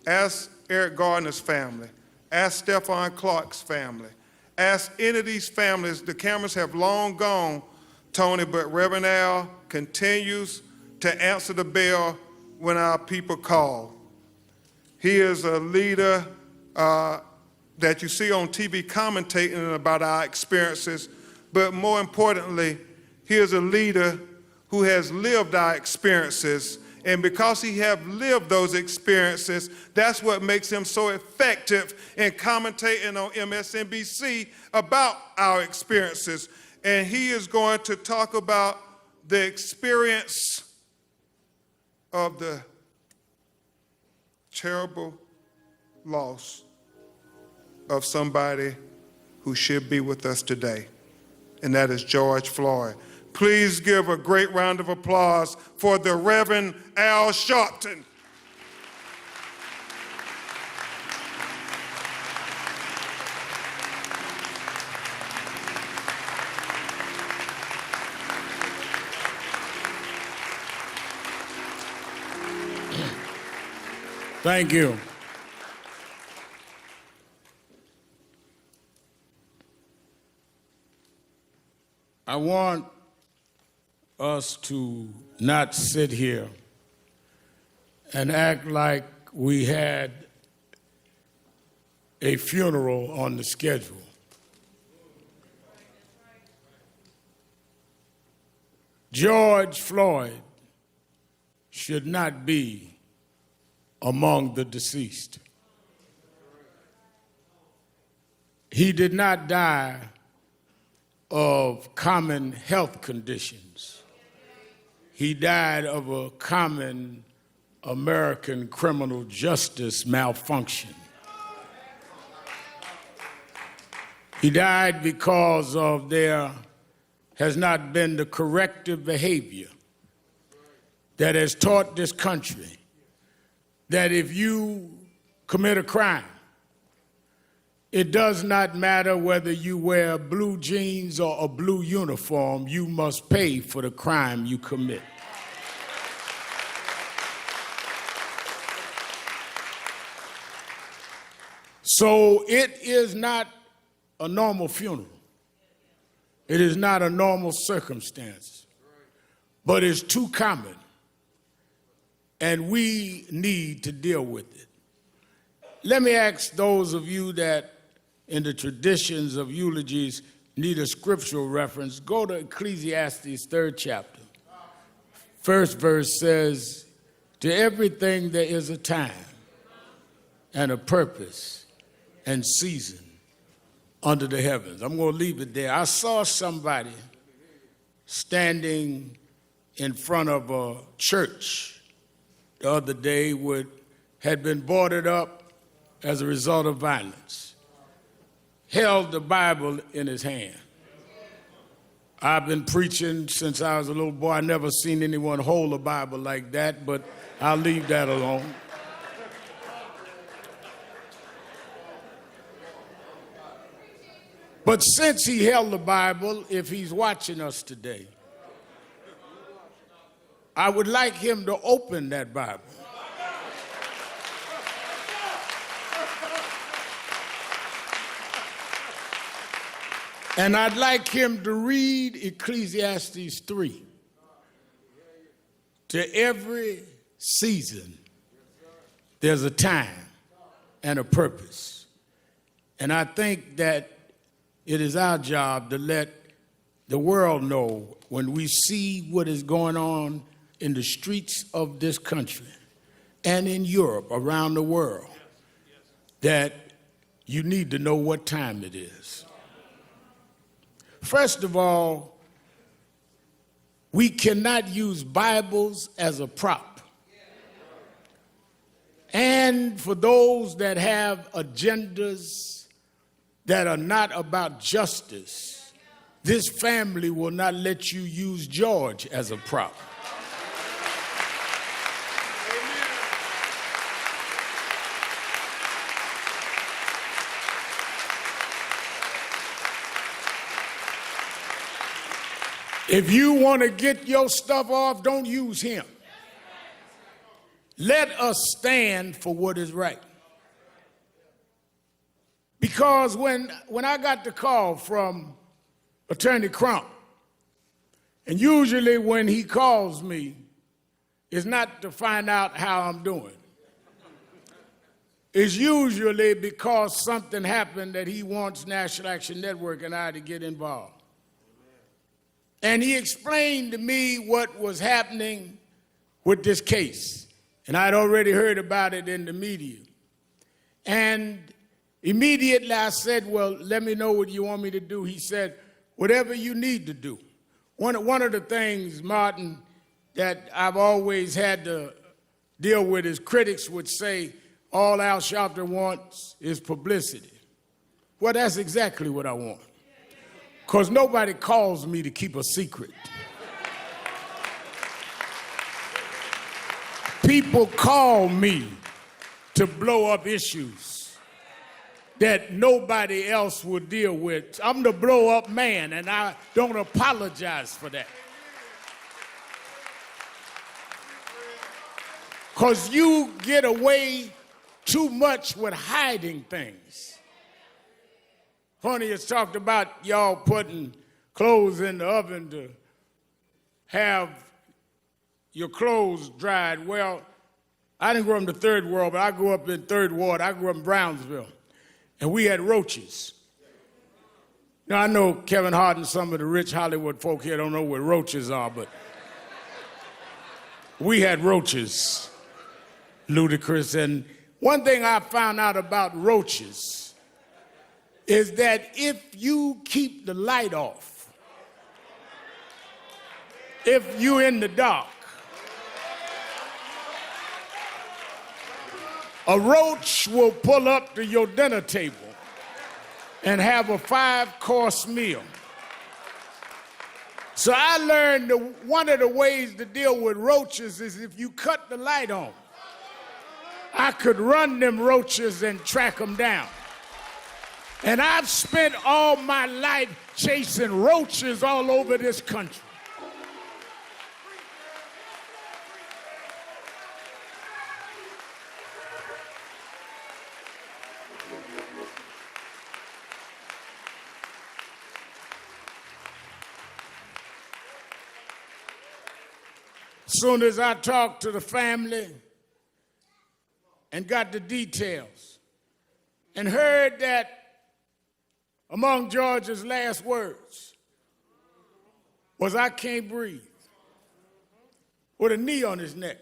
Ask Eric Gardner's family. Ask Stephon Clark's family. Ask any of these families. The cameras have long gone, Tony, but Reverend Al continues to answer the bell when our people call. He is a leader that you see on TV commentating about our experiences, but more importantly, he is a leader who has lived our experiences, and because he have lived those experiences, that's what makes him so effective in commentating on MSNBC about our experiences. And he is going to talk about the experience of the terrible loss of somebody who should be with us today, and that is George Floyd. Please give a great round of applause for the Reverend Al Sharpton. Thank you. I want us to not sit here and act like we had a funeral on the schedule. George Floyd should not be among the deceased. He did not die of common health conditions. He died of a common American criminal justice malfunction. He died because of there has not been the corrective behavior that has taught this country that if you commit a crime, it does not matter whether you wear blue jeans or a blue uniform, you must pay for the crime you commit. So it is not a normal funeral. It is not a normal circumstance, but it's too common, and we need to deal with it. Let me ask those of you that in the traditions of eulogies need a scriptural reference, go to Ecclesiastes 3rd chapter. First verse says, to everything there is a time and a purpose and season under the heavens. I'm going to leave it there. I saw somebody standing in front of a church the other day had been boarded up as a result of violence, held the Bible in his hand. I've been preaching since I was a little boy. I never seen anyone hold a Bible like that, but I'll leave that alone. But since he held the Bible, if he's watching us today, I would like him to open that Bible. And I'd like him to read Ecclesiastes 3. To every season, there's a time and a purpose. And I think that it is our job to let the world know when we see what is going on in the streets of this country and in Europe, around the world, that you need to know what time it is. First of all, we cannot use Bibles as a prop. And for those that have agendas that are not about justice, this family will not let you use George as a prop. If you want to get your stuff off, don't use him. Let us stand for what is right. Because when I got the call from Attorney Crump, and usually when he calls me, it's not to find out how I'm doing. It's usually because something happened that he wants National Action Network and I to get involved. And he explained to me what was happening with this case. And I'd already heard about it in the media. And immediately I said, well, let me know what you want me to do. He said, whatever you need to do. One of the things, Martin, that I've always had to deal with is critics would say, all Al Sharpton wants is publicity. Well, that's exactly what I want. Because nobody calls me to keep a secret. People call me to blow up issues that nobody else will deal with. I'm the blow up man, and I don't apologize for that. Because you get away too much with hiding things. Honey has talked about y'all putting clothes in the oven to have your clothes dried. Well, I didn't grow up in the third world, but I grew up in Third Ward. I grew up in Brownsville, and we had roaches. Now, I know Kevin Hart and some of the rich Hollywood folk here don't know what roaches are, but we had roaches, Ludacris. And one thing I found out about roaches is that if you keep the light off, if you're in the dark, a roach will pull up to your dinner table and have a 5-course meal. So I learned one of the ways to deal with roaches is if you cut the light on, I could run them roaches and track them down. And I've spent all my life chasing roaches all over this country. Soon as I talked to the family and got the details and heard that among George's last words was, "I can't breathe," with a knee on his neck,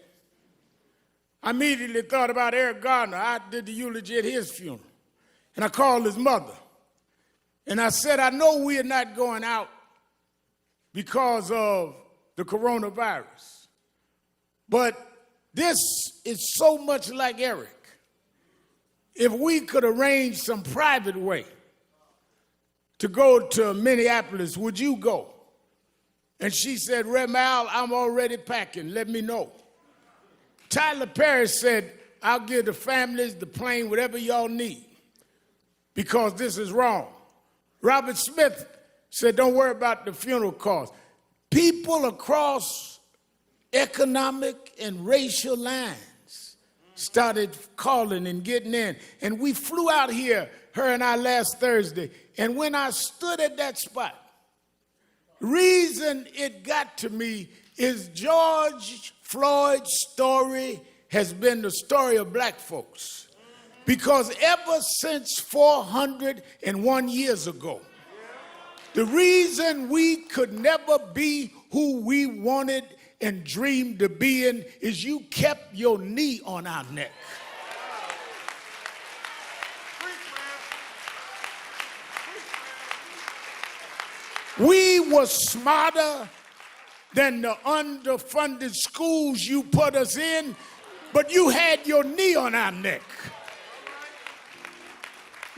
I immediately thought about Eric Gardner. I did the eulogy at his funeral. And I called his mother. And I said, "I know we are not going out because of the coronavirus, but this is so much like Eric. If we could arrange some private way to go to Minneapolis, would you go?" And she said, "Rev Mal, I'm already packing. Let me know." Tyler Perry said, "I'll give the families, the plane, whatever y'all need, because this is wrong." Robert Smith said, "Don't worry about the funeral costs." People across economic and racial lines started calling and getting in. And we flew out here, her and I, last Thursday. And when I stood at that spot, reason it got to me is George Floyd's story has been the story of black folks. Because ever since 401 years ago, the reason we could never be who we wanted and dreamed of being is you kept your knee on our neck. We were smarter than the underfunded schools you put us in, but you had your knee on our neck.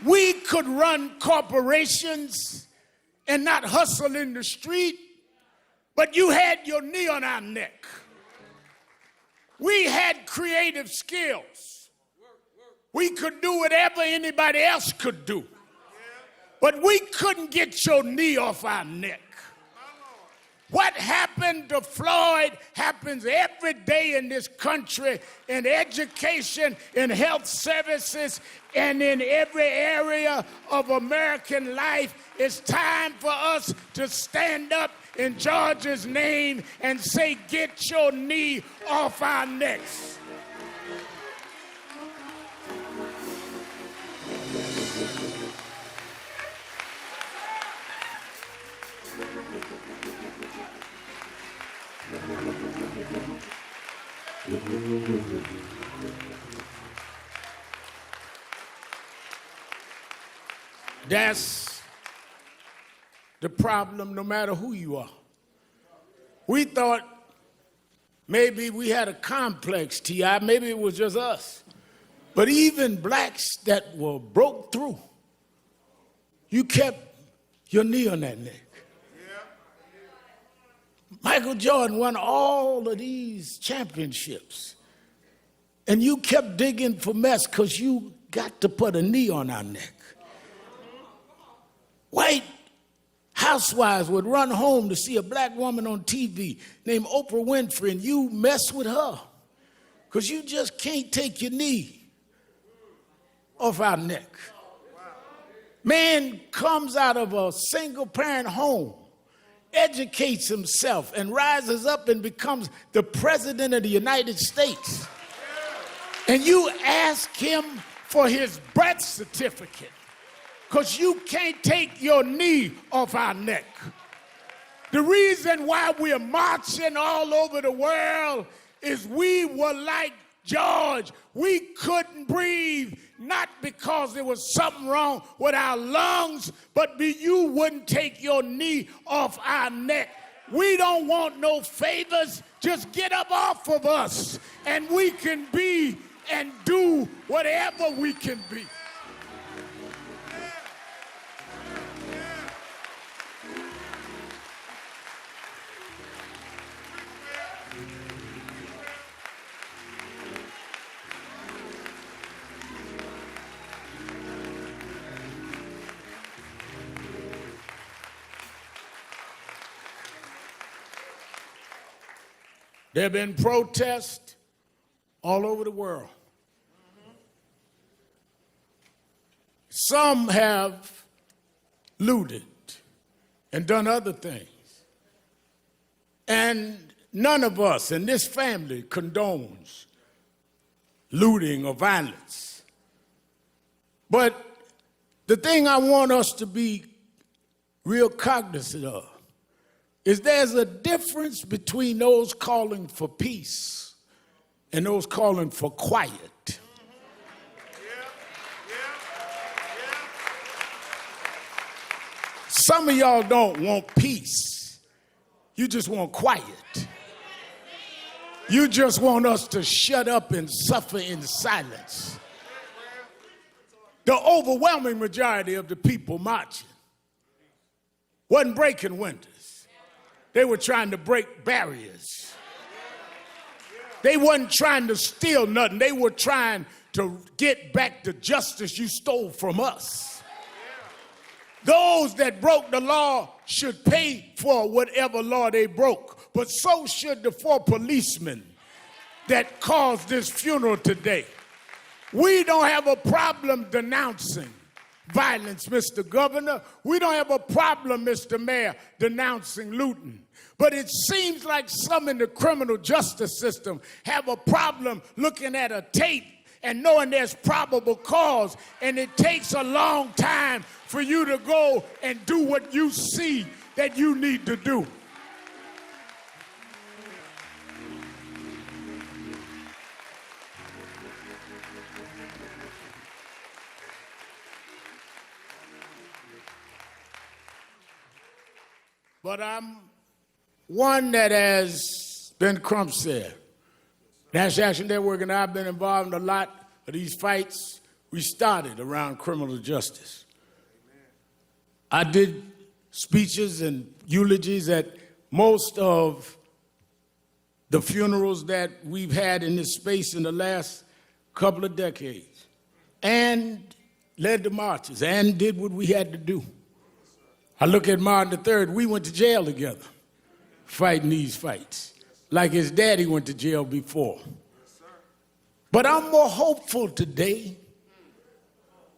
We could run corporations and not hustle in the street, but you had your knee on our neck. We had creative skills. We could do whatever anybody else could do, but we couldn't get your knee off our neck. What happened to Floyd happens every day in this country, in education, in health services, and in every area of American life. It's time for us to stand up in George's name and say, "Get your knee off our necks." That's the problem, no matter who you are. We thought maybe we had a complex, T.I., maybe it was just us. But even blacks that were broke through, you kept your knee on that neck. Michael Jordan won all of these championships, and you kept digging for mess because you got to put a knee on our neck. White housewives would run home to see a black woman on TV named Oprah Winfrey, and you mess with her because you just can't take your knee off our neck. Man comes out of a single-parent home, educates himself, and rises up and becomes the president of the United States. And you ask him for his birth certificate because you can't take your knee off our neck. The reason why we're marching all over the world is we were like George. We couldn't breathe, not because there was something wrong with our lungs, but you wouldn't take your knee off our neck. We don't want no favors. Just get up off of us, and we can be and do whatever we can be. There have been protests all over the world. Some have looted and done other things. And none of us in this family condones looting or violence. But the thing I want us to be real cognizant of is there's a difference between those calling for peace and those calling for quiet. Some of y'all don't want peace. You just want quiet. You just want us to shut up and suffer in silence. The overwhelming majority of the people marching wasn't breaking windows. They were trying to break barriers. They wasn't trying to steal nothing. They were trying to get back the justice you stole from us. Those that broke the law should pay for whatever law they broke, but so should the 4 policemen that caused this funeral today. We don't have a problem denouncing violence, Mr. Governor. We don't have a problem, Mr. Mayor, denouncing looting. But it seems like some in the criminal justice system have a problem looking at a tape and knowing there's probable cause, and it takes a long time for you to go and do what you see that you need to do. But I'm one that has been Crump said. National Action Network and I have been involved in a lot of these fights we started around criminal justice. I did speeches and eulogies at most of the funerals that we've had in this space in the last couple of decades, and led the marches and did what we had to do. I look at Martin III, we went to jail together fighting these fights, like his daddy went to jail before. But I'm more hopeful today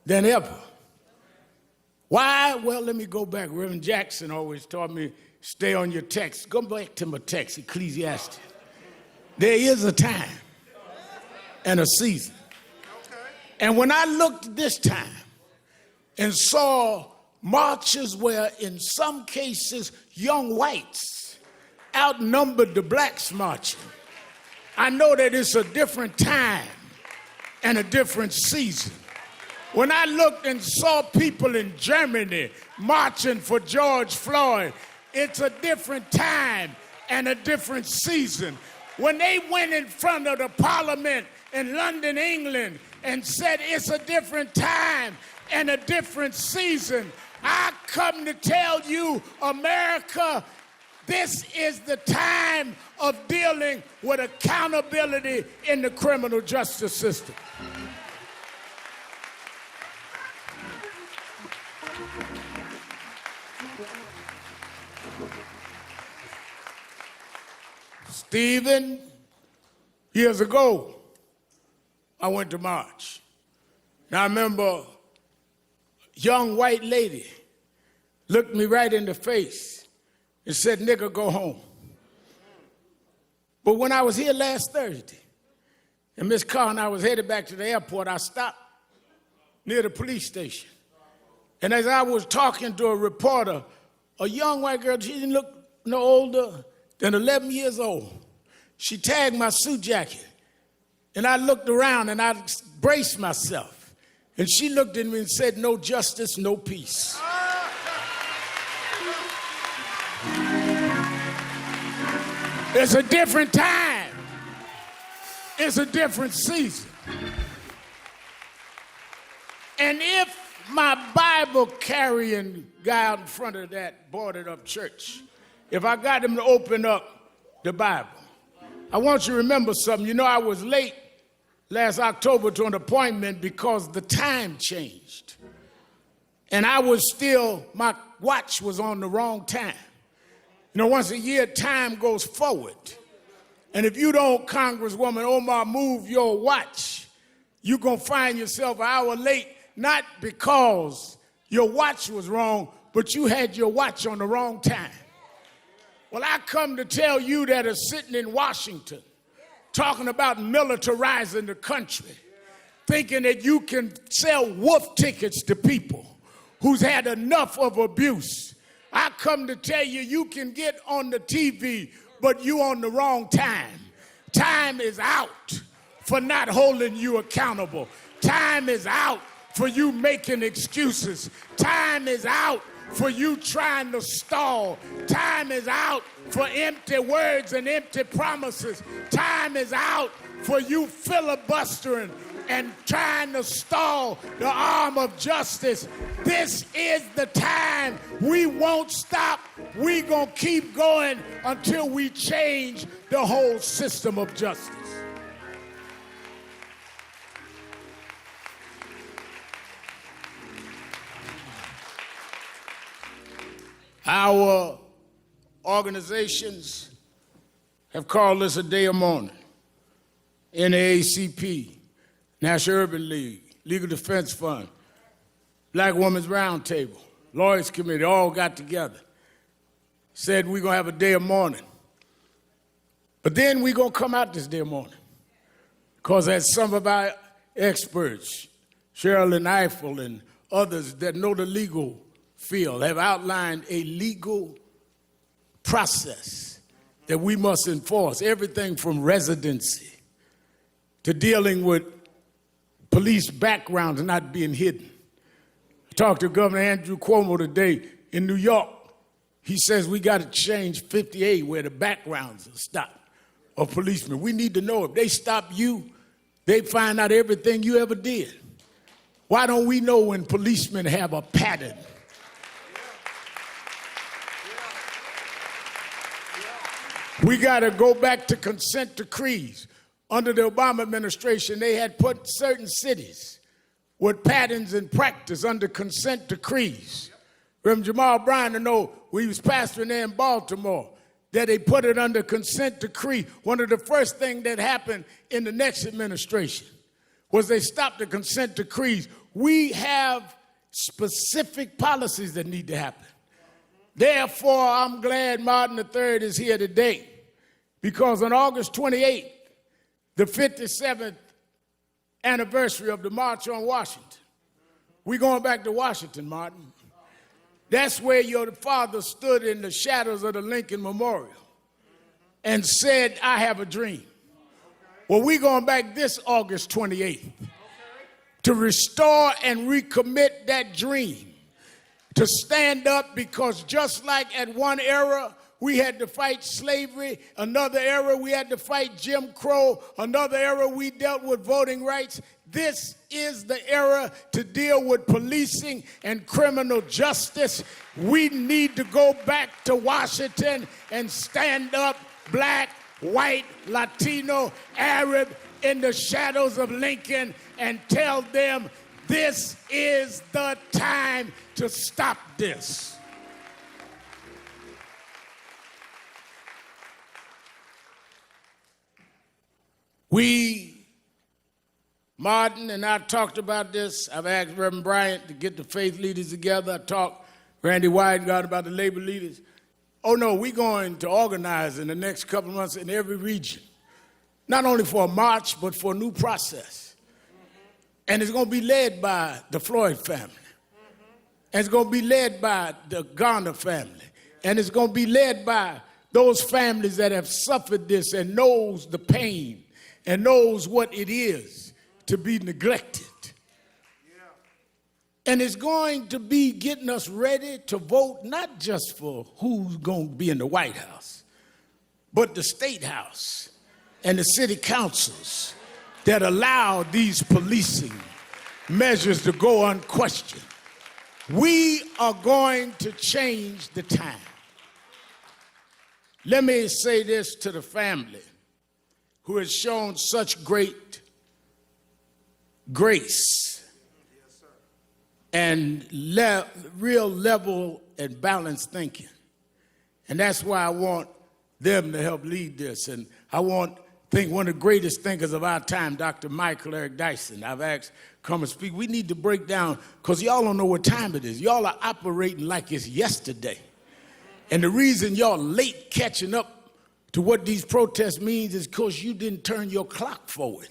than ever. Why? Well, let me go back. Reverend Jackson always taught me, stay on your text. Go back to my text, Ecclesiastes. There is a time and a season. And when I looked this time and saw marches where in some cases young whites outnumbered the blacks marching, I know that it's a different time and a different season. When I looked and saw people in Germany marching for George Floyd, it's a different time and a different season. When they went in front of the Parliament in London, England, and said it's a different time and a different season, I come to tell you, America, this is the time of dealing with accountability in the criminal justice system. Stephen, years ago, I went to march. And I remember a young white lady looked me right in the face and said, "Nigga, go home." But when I was here last Thursday, and Miss Carr and I was headed back to the airport, I stopped near the police station. And as I was talking to a reporter, a young white girl, she didn't look no older than 11 years old. She tagged my suit jacket. And I looked around and I braced myself. And she looked at me and said, "No justice, no peace." It's a different time. It's a different season. And if my Bible carrying guy out in front of that boarded up church, if I got him to open up the Bible, I want you to remember something. You know, I was late last October to an appointment because the time changed. And I was still, my watch was on the wrong time. You know, once a year, time goes forward. And if you don't, Congresswoman Omar, move your watch, you're going to find yourself an hour late, not because your watch was wrong, but you had your watch on the wrong time. Well, I come to tell you that are sitting in Washington talking about militarizing the country, thinking that you can sell wolf tickets to people who's had enough of abuse. I come to tell you, you can get on the TV, but you on the wrong time. Time is out for not holding you accountable. Time is out for you making excuses. Time is out for you trying to stall. Time is out for empty words and empty promises. Time is out for you filibustering and trying to stall the arm of justice. This is the time. We won't stop. We're going to keep going until we change the whole system of justice. Our organizations have called this a day of mourning. NAACP, National Urban League, Legal Defense Fund, Black Women's Roundtable, Lawyers Committee, all got together, said we're going to have a day of mourning. But then we're going to come out this day of mourning. Because as some of our experts, Sherilyn Eiffel and others that know the legal field, have outlined a legal process that we must enforce, everything from residency to dealing with police backgrounds not being hidden. I talked to Governor Andrew Cuomo today in New York. He says we got to change 58 where the backgrounds are stopped of policemen. We need to know if they stop you, they find out everything you ever did. Why don't we know when policemen have a pattern? We got to go back to consent decrees. Under the Obama administration, they had put certain cities with patterns and practice under consent decrees. Reverend Jamal Bryan, I know when he was pastoring there in Baltimore, that they put it under consent decree. One of the first things that happened in the next administration was they stopped the consent decrees. We have specific policies that need to happen. Therefore, I'm glad Martin III is here today, because on August 28th, the 57th anniversary of the March on Washington, we're going back to Washington, Martin. That's where your father stood in the shadows of the Lincoln Memorial and said, I have a dream. Well, we're going back this August 28th to restore and recommit that dream, to stand up, because just like at one era we had to fight slavery, another era we had to fight Jim Crow, another era we dealt with voting rights, this is the era to deal with policing and criminal justice. We need to go back to Washington and stand up, black, white, Latino, Arab, in the shadows of Lincoln, and tell them this is the time to stop this. Martin and I talked about this. I've asked Reverend Bryant to get the faith leaders together. I talked Randy Weidengard about the labor leaders. Oh no, we're going to organize in the next couple of months in every region, not only for a march, but for a new process. And it's going to be led by the Floyd family. And it's going to be led by the Garner family. And it's going to be led by those families that have suffered this and knows the pain and knows what it is to be neglected. And it's going to be getting us ready to vote not just for who's going to be in the White House, but the State House and the city councils that allow these policing measures to go unquestioned. We are going to change the time. Let me say this to the family who has shown such great grace and real level and balanced thinking. And that's why I want them to help lead this. And I think one of the greatest thinkers of our time, Dr. Michael Eric Dyson, I've asked come and speak. We need to break down, because y'all don't know what time it is. Y'all are operating like it's yesterday. And the reason y'all late catching up to what these protests means is because you didn't turn your clock forward.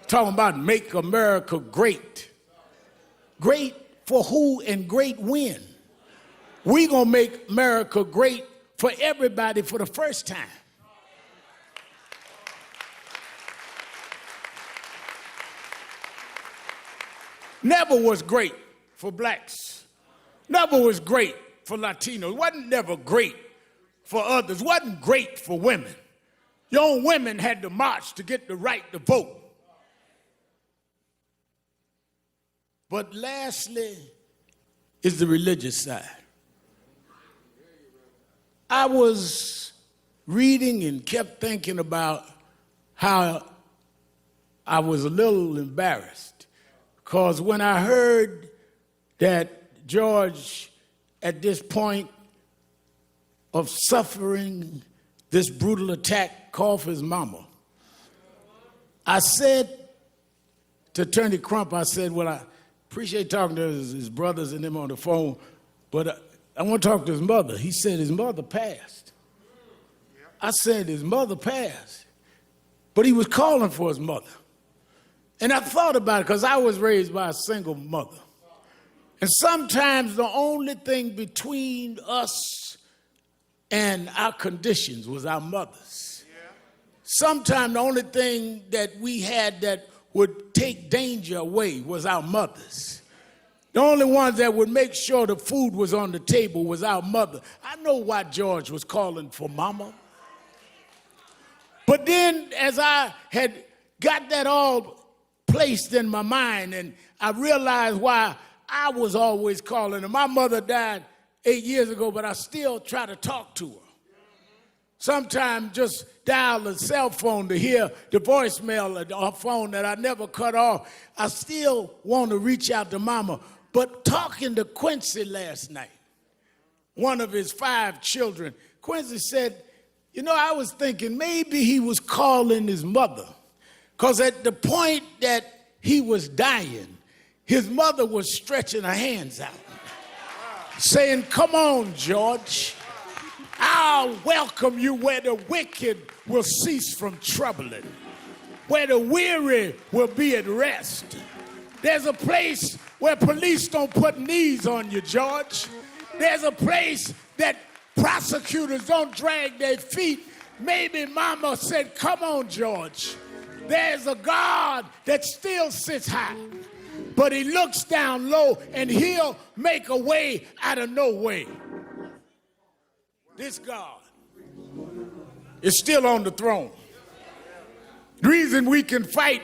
Talking about make America great. Great for who and great when? We gonna make America great for everybody for the first time. Never was great for blacks. Never was great for Latinos. Wasn't never great for others. Wasn't great for women. Your own women had to march to get the right to vote. But lastly is the religious side. I was reading and kept thinking about how I was a little embarrassed because when I heard that George, at this point of suffering this brutal attack, called for his mama, I said to Attorney Crump, I said, well, I appreciate talking to his brothers and them on the phone, but I want to talk to his mother. He said his mother passed. I said his mother passed, but he was calling for his mother. And I thought about it because I was raised by a single mother. And sometimes the only thing between us and our conditions was our mothers. Sometimes the only thing that we had that would take danger away was our mothers. The only ones that would make sure the food was on the table was our mother. I know why George was calling for mama. But then as I had got that all placed in my mind and I realized why I was always calling her. My mother died 8 years ago, but I still try to talk to her. Sometimes just dial a cell phone to hear the voicemail of her phone that I never cut off. I still want to reach out to mama. But talking to Quincy last night, one of his 5 children, Quincy said, you know, I was thinking maybe he was calling his mother. Because at the point that he was dying, his mother was stretching her hands out, saying, come on, George. I'll welcome you where the wicked will cease from troubling, where the weary will be at rest. There's a place where police don't put knees on you, George. There's a place that prosecutors don't drag their feet. Maybe mama said, come on, George. There's a God that still sits high, but he looks down low and he'll make a way out of no way. This God is still on the throne. The reason we can fight,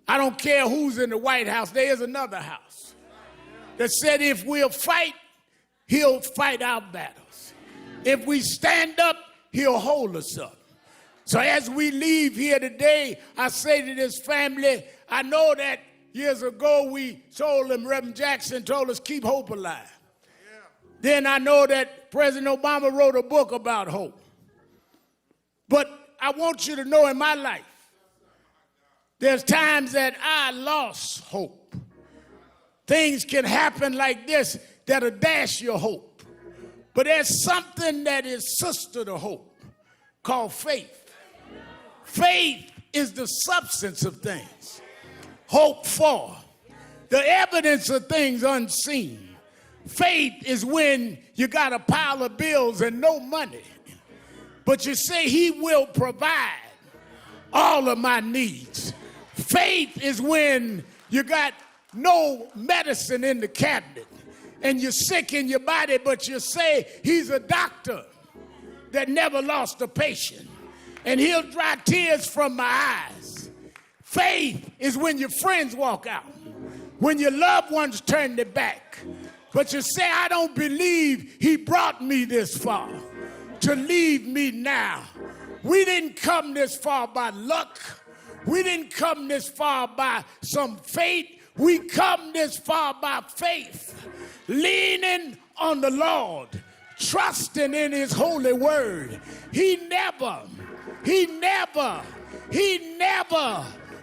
I don't care who's in the White House, there is another house that said if we'll fight, he'll fight our battles. If we stand up, he'll hold us up. So as we leave here today, I say to this family, I know that years ago we told them, Reverend Jackson told us, keep hope alive. Yeah. Then I know that President Obama wrote a book about hope. But I want you to know in my life, there's times that I lost hope. Things can happen like this that'll dash your hope. But there's something that is sister to hope called faith. Faith is the substance of things, hope for, the evidence of things unseen. Faith is when you got a pile of bills and no money, but you say he will provide all of my needs. Faith is when you got no medicine in the cabinet and you're sick in your body, but you say he's a doctor that never lost a patient, and he'll dry tears from my eyes. Faith is when your friends walk out, when your loved ones turn their back, but you say, I don't believe he brought me this far to leave me now. We didn't come this far by luck. We didn't come this far by some fate. We come this far by faith, leaning on the Lord, trusting in his holy word. He never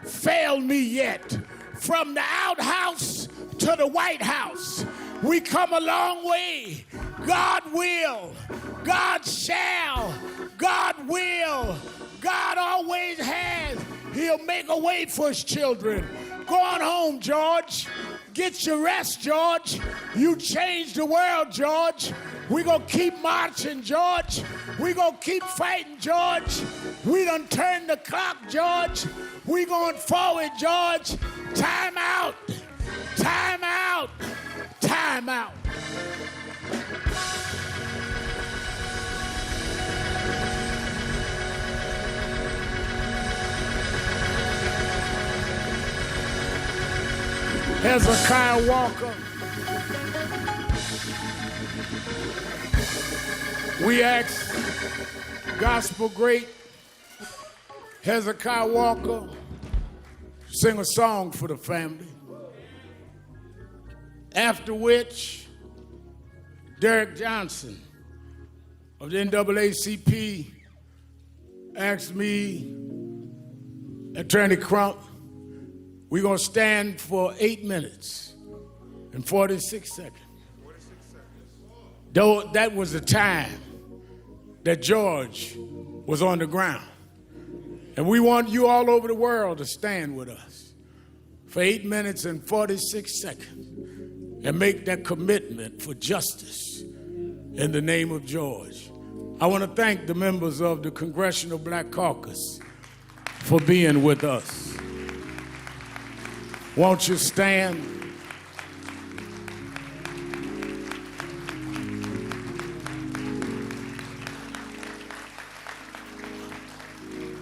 failed me yet. From the outhouse to the White House, we come a long way, God will, God shall, God will, God always has. He'll make a way for his children. Go on home, George. Get your rest, George. You changed the world, George. We're going to keep marching, George. We're going to keep fighting, George. We done turned the clock, George. We going forward, George. Time out. Time out. Time out. Hezekiah Walker. We asked gospel great Hezekiah Walker to sing a song for the family. After which, Derek Johnson of the NAACP asked me, Attorney Crump, we're going to stand for 8 minutes and 46 seconds. Though that was the time that George was on the ground. And we want you all over the world to stand with us for 8 minutes and 46 seconds and make that commitment for justice in the name of George. I want to thank the members of the Congressional Black Caucus for being with us. Won't you stand?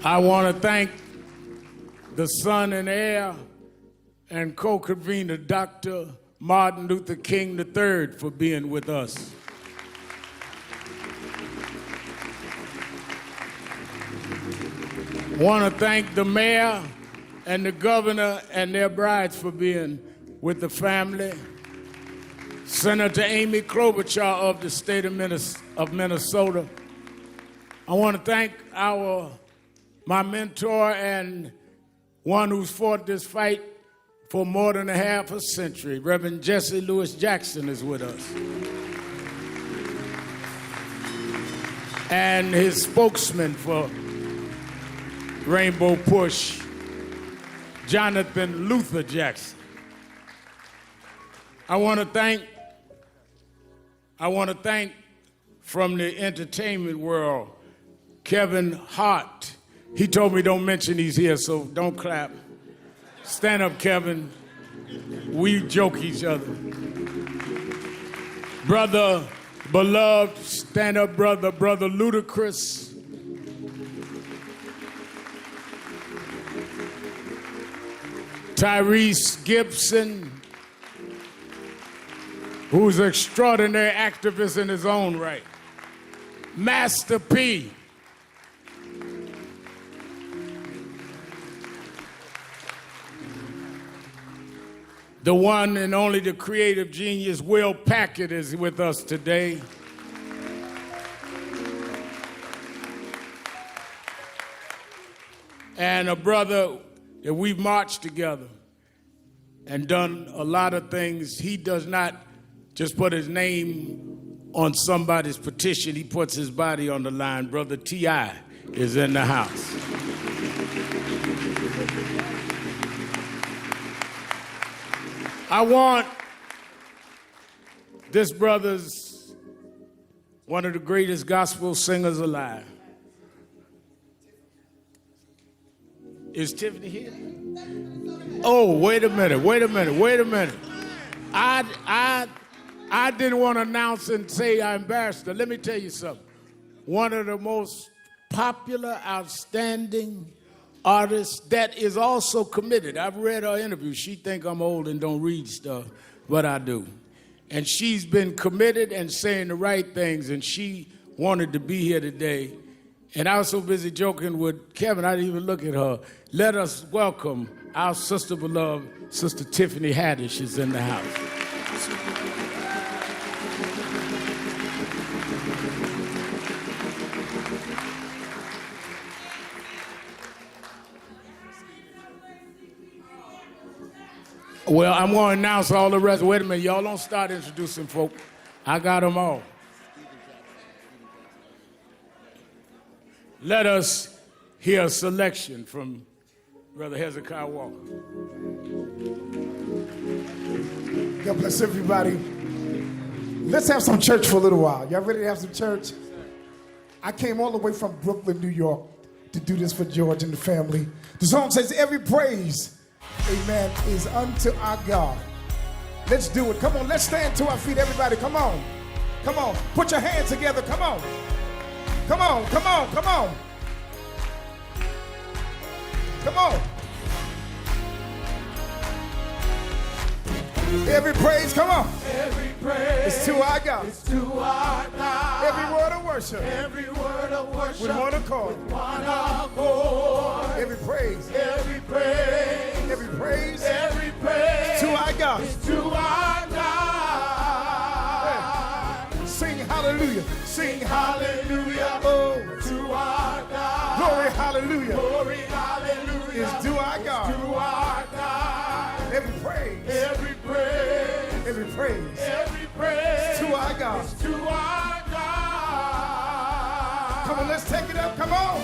I want to thank the son and heir and co-convener, Dr. Martin Luther King III, for being with us. I want to thank the mayor and the governor and their brides for being with the family. Senator Amy Klobuchar of the state of Minnesota. I want to thank my mentor and one who's fought this fight for more than a half a century. Reverend Jesse Lewis Jackson is with us. And his spokesman for Rainbow Push, Jonathan Luther Jackson. I want to thank from the entertainment world, Kevin Hart. He told me don't mention he's here, so don't clap. Stand up, Kevin. We joke each other. Brother Beloved, stand up, brother. Brother Ludacris. Tyrese Gibson, who's an extraordinary activist in his own right. Master P. The one and only, the creative genius, Will Packard, is with us today. And a brother that we've marched together and done a lot of things. He does not just put his name on somebody's petition, he puts his body on the line. Brother T.I. is in the house. I want this brother's one of the greatest gospel singers alive. Is Tiffany here? Oh, wait a minute. I didn't want to announce and say I embarrassed her. Let me tell you something. One of the most popular, outstanding artists that is also committed. I've read her interview. She think I'm old and don't read stuff, but I do. And she's been committed and saying the right things, and she wanted to be here today. And I was so busy joking with Kevin, I didn't even look at her. Let us welcome our sister beloved, Sister Tiffany Haddish is in the house. Well, I'm going to announce all the rest. Wait a minute, y'all don't start introducing folk. I got them all. let us hear a selection from Brother Hezekiah Walker. God bless everybody. Let's have some church for a little while. Y'all ready to have some church? I came all the way from Brooklyn, New York to do this for George and the family. The song says, every praise, amen, is unto our God. Let's do it. Come on, let's stand to our feet, everybody. Come on. Come on. Put your hands together. Come on. Come on, come on, come on. Come on. Every praise, come on. Every praise it's to our God. It's to our God. Every word of worship. Every word of worship. With one accord. With one accord. Every praise. Every praise. Every praise. Every praise. It's to our God. It's to our God. Hey. Sing hallelujah. Sing hallelujah. Oh. To our God. Glory hallelujah. Glory hallelujah. It's to our God. To our God. Every praise. Every praise. Every praise. Every praise. To our God. It's to our God. Come on, let's take it up. Come on.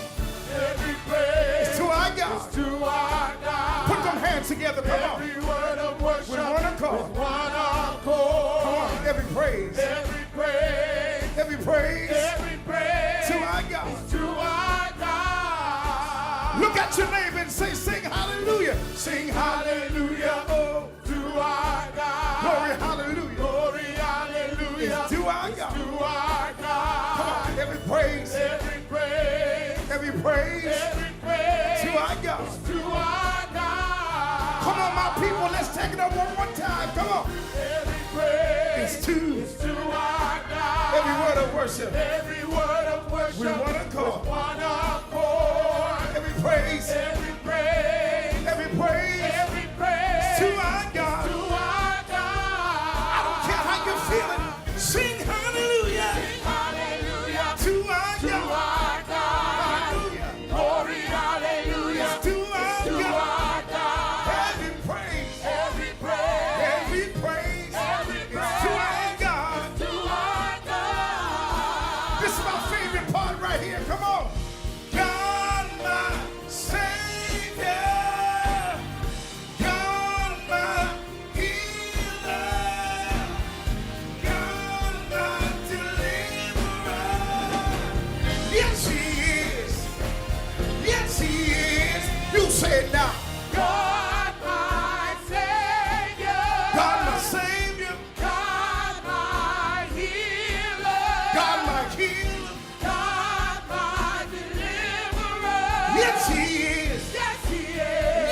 Every praise. It's to our God. It's to our God. Put them hands together. Come on. Every word of worship. With one accord. With one accord. Come on. Every praise. Every praise. Every praise. Every praise. To our God. It's to our God. Look at your neighbor and say, sing hallelujah. Sing hallelujah. Oh, to our God. Glory hallelujah. Glory hallelujah. It's to our God. To our God. Come on. Every praise. Every praise. Every praise. Every praise. To our God. To our God. Come on, my people. Let's take it up one more time. Come on. Every praise. It's to our God. Every word of worship. Every word of worship. With one accord. With one accord. Every praise. Every praise. Every praise. Every praise. To our God. To our God. I don't care how you're feeling. Sing hallelujah. Sing hallelujah. To our To God. our God. Hallelujah. Glory hallelujah. To our To God. our God. Every praise. Every praise. Every praise. Every It's praise. to our God. To our God. This is my favorite part right here. Come on. God, my Savior. God, my healer. God, my deliverer. Yes, He is. Yes, He is. You say it now. God, my Savior. God, my Savior. God, my healer. God, my healer. God, my deliverer. Yes, He is. Yes, He is.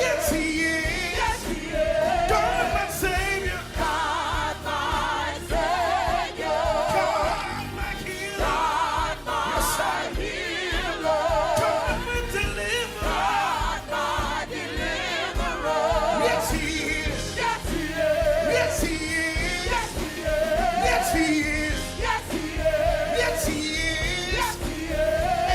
Yes, He is. Yes, He is. God, my Savior. God, my Savior. God, my healer. God, my healer. God, my deliverer. God, my deliverer. Yes, He is. Yes, He is. Yes, He is. Yes, He is. Yes, He is. Yes, He is. Yes, He is. Yes, He is.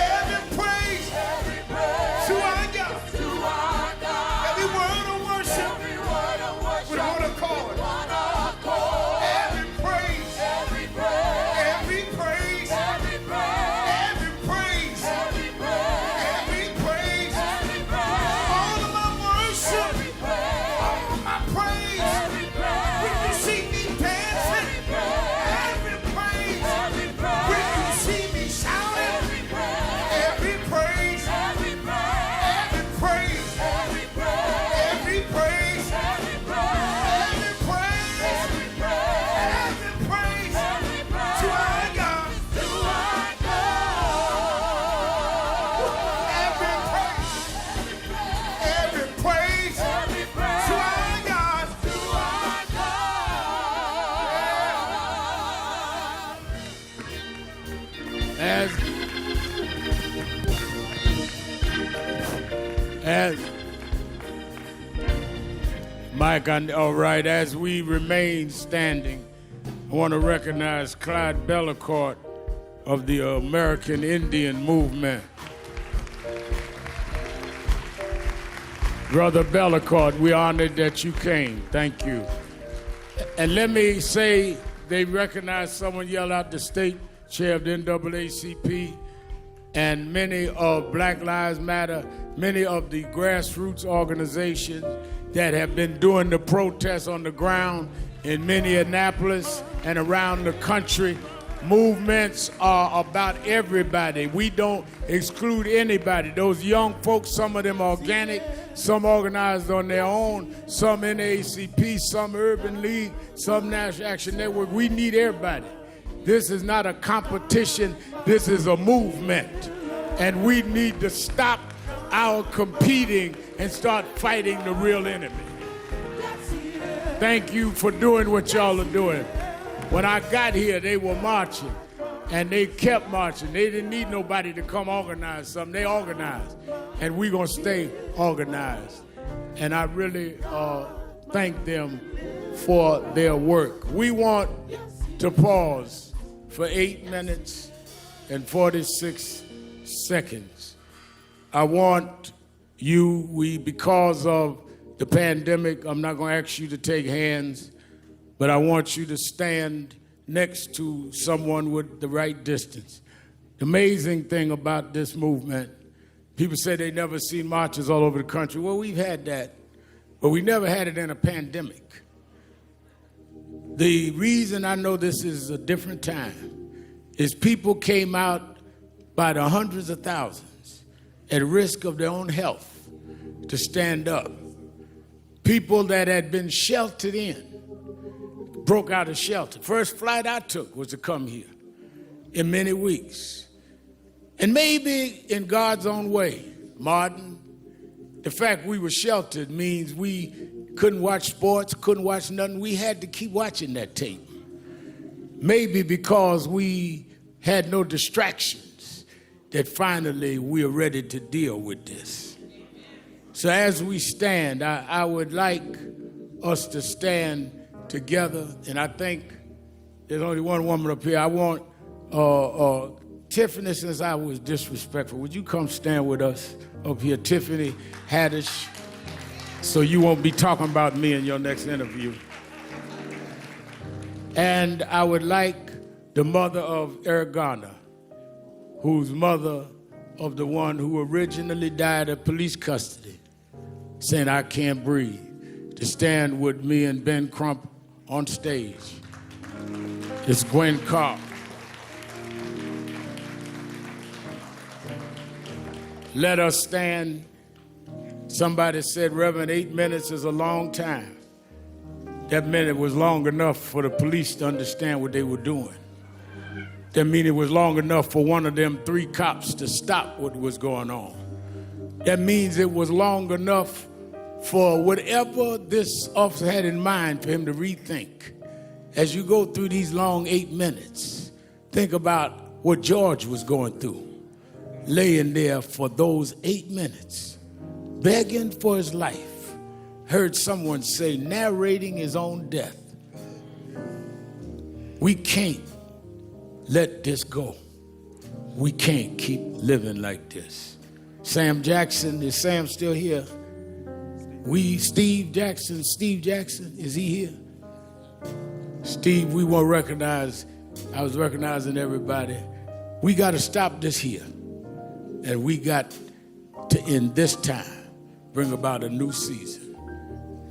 Every praise Every praise. to our God. To our God. Every word of worship Every word of worship. with one accord. One accord. Every praise. Every praise. Every praise. Every praise. Every praise. Every praise. Every praise. Every praise. All of my worship. Every praise. All of my praise. Every praise. When you see me dancing. Every praise. Every praise. Every praise. When you see me shouting. Every praise. Every praise. Every praise. Every praise. Every praise. Every praise. Every praise. Every praise. Every praise. Every praise. Every praise. To our God. To our God. Every praise. Every praise. Every praise. To our God. To our God. As Mike, all right, as we remain standing, I want to recognize Clyde Bellecourt of the American Indian Movement. Brother Bellecourt, we're honored that you came. Thank you. And let me say, they recognize someone yelled out the state chair of the NAACP, and many of Black Lives Matter, many of the grassroots organizations that have been doing the protests on the ground in Minneapolis and around the country. Movements are about everybody. We don't exclude anybody. Those young folks, some of them organic, some organized on their own, some NAACP, some Urban League, some National Action Network. We need everybody. This is not a competition. This is a movement. And we need to stop our competing and start fighting the real enemy. Thank you for doing what y'all are doing. When I got here, they were marching, and they kept marching. They didn't need nobody to come organize something. They organized, and we're going to stay organized. And I really thank them for their work. We want to pause for 8 minutes and 46 seconds. I want you, because of the pandemic, I'm not going to ask you to take hands, but I want you to stand next to someone with the right distance. The amazing thing about this movement, people say they never seen marches all over the country. Well, we've had that, but we never had it in a pandemic. The reason I know this is a different time is people came out by the hundreds of thousands at risk of their own health to stand up. People that had been sheltered in broke out of shelter. First flight I took was to come here in many weeks. And maybe in God's own way, Martin, the fact we were sheltered means we couldn't watch sports, couldn't watch nothing. We had to keep watching that tape. Maybe because we had no distractions, that finally we are ready to deal with this. So as we stand, I would like us to stand together, and I think there's only one woman up here. I want Tiffany, since I was disrespectful, would you come stand with us up here? Tiffany Haddish, so you won't be talking about me in your next interview. And I would like the mother of Eric Garner, who's mother of the one who originally died of police custody, saying, "I can't breathe," to stand with me and Ben Crump on stage. It's Gwen Carr. Let us stand. Somebody said, Reverend, 8 minutes is a long time. That minute was long enough for the police to understand what they were doing. That means it was long enough for one of them 3 cops to stop what was going on. That means it was long enough for whatever this officer had in mind for him to rethink. As you go through these long 8 minutes, think about what George was going through, laying there for those 8 minutes, begging for his life. Heard someone say, narrating his own death. We can't let this go. We can't keep living like this. Sam Jackson, is Sam still here? Steve Jackson, is he here? Steve, we won't recognize, I was recognizing everybody. We got to stop this here. And we got to, in this time, bring about a new season.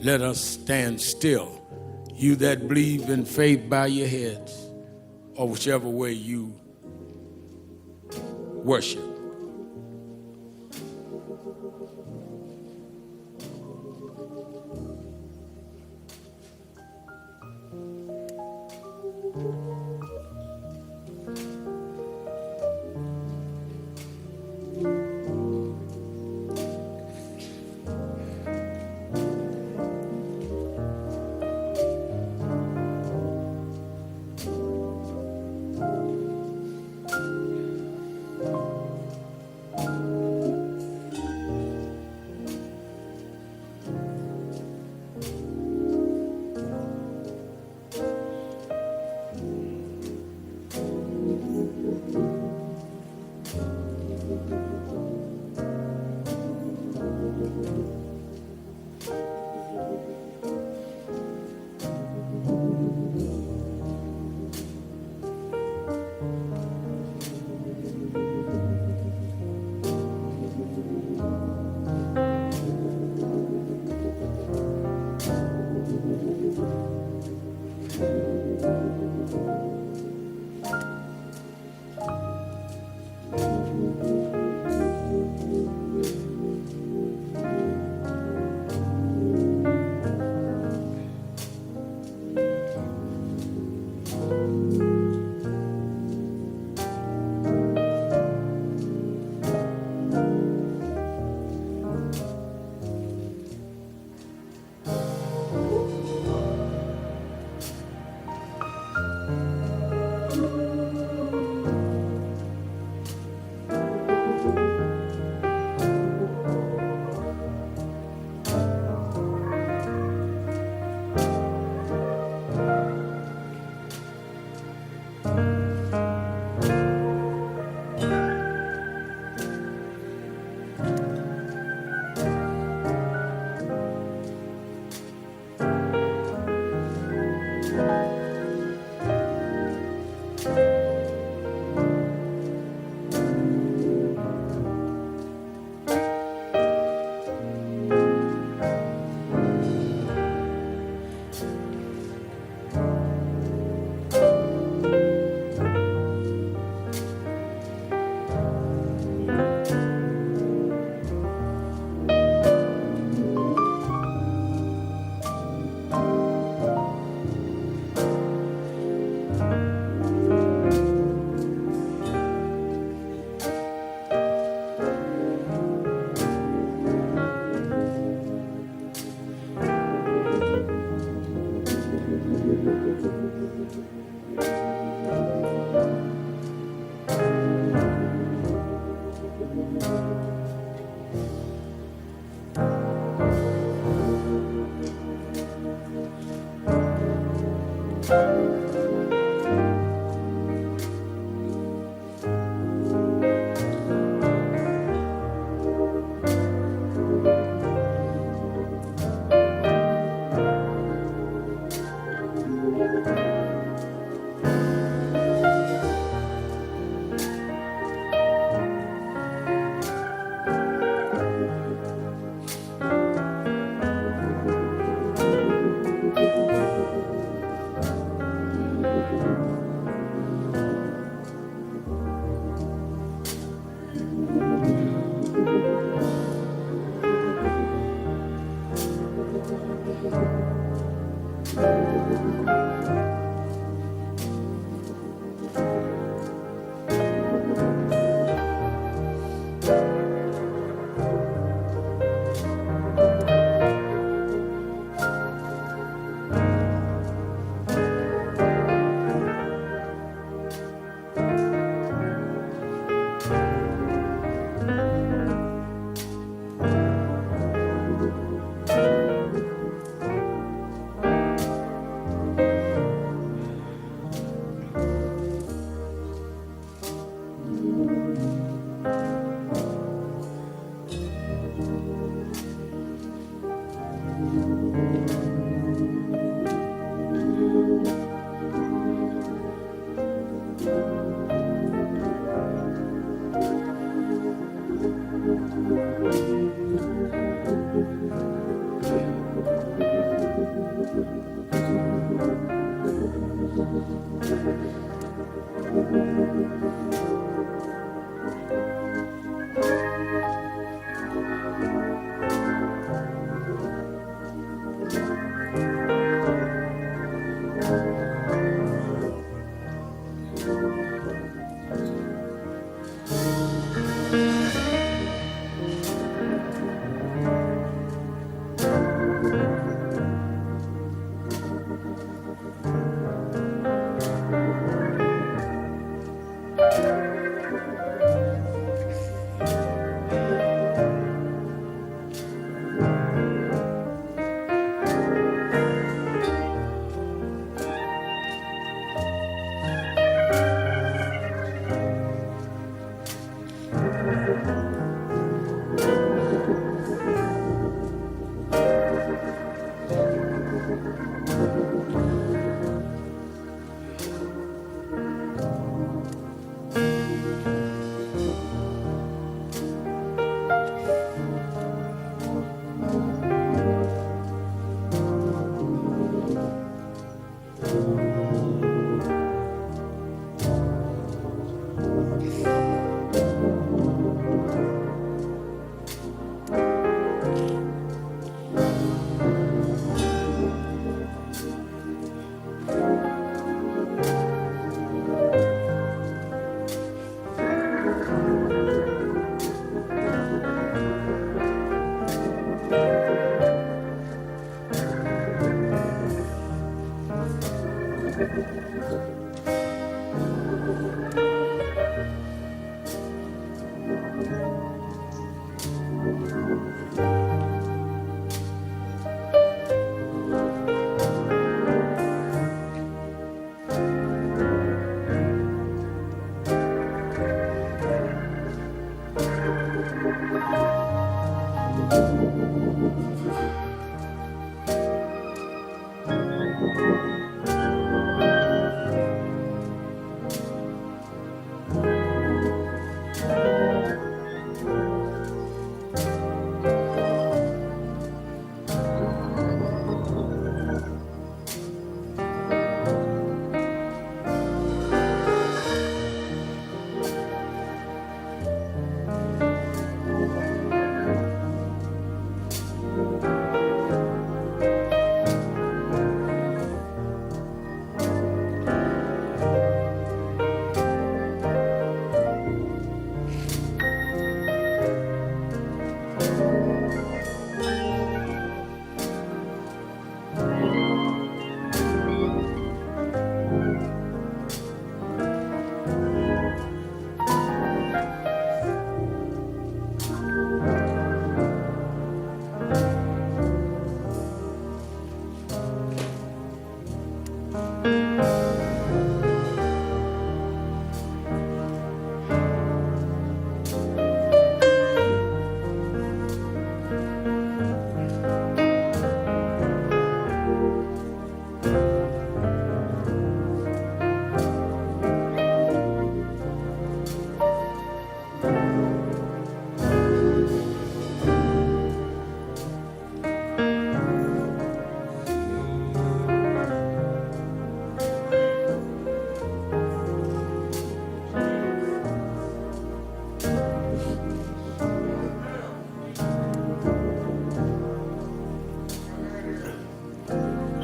Let us stand still. You that believe in faith, bow your heads, or whichever way you worship.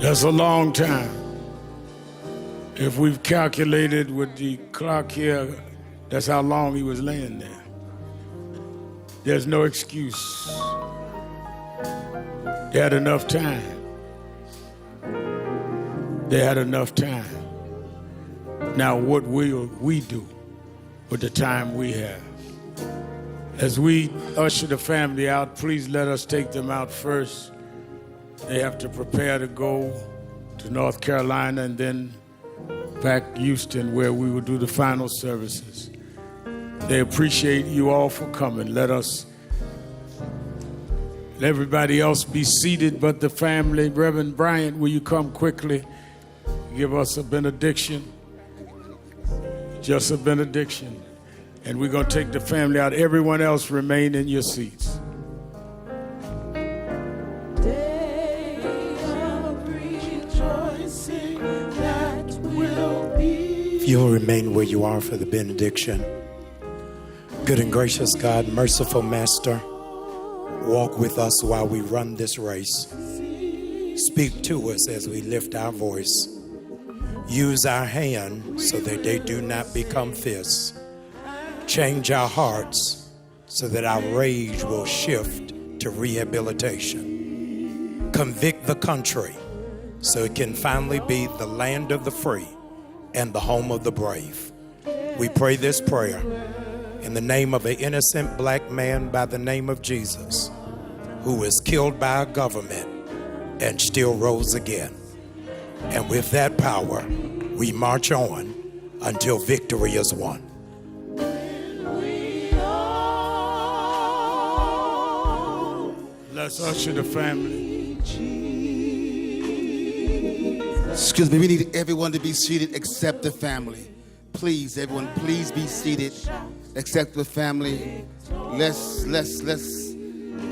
That's a long time. If we've calculated with the clock here, that's how long he was laying there. There's no excuse. They had enough time. They had enough time. Now what will we do with the time we have? As we usher the family out, please let us take them out first. They have to prepare to go to North Carolina and then back Houston, where we will do the final services. They appreciate you all for coming. Let everybody else be seated but the family. Reverend Bryant, will you come quickly? Give us a benediction. Just a benediction. And we're going to take the family out. Everyone else remain in your seats. If you'll remain where you are for the benediction. Good and gracious God, merciful Master, walk with us while we run this race. Speak to us as we lift our voice. Use our hands so that they do not become fists. Change our hearts so that our rage will shift to rehabilitation. Convict the country so it can finally be the land of the free and the home of the brave. We pray this prayer in the name of an innocent black man by the name of Jesus, who was killed by a government and still rose again. And with that power, we march on until victory is won. Let's usher the family. Excuse me, we need everyone to be seated except the family. Please, everyone, please be seated except the family. Let's,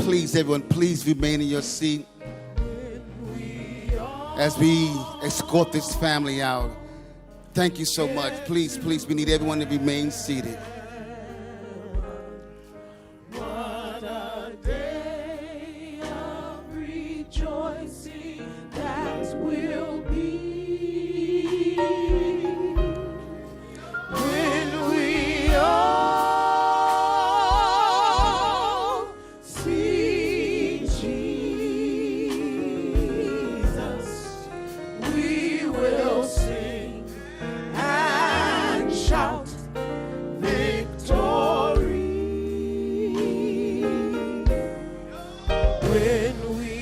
please, everyone, please remain in your seat as we escort this family out. Thank you so much. Please, we need everyone to remain seated.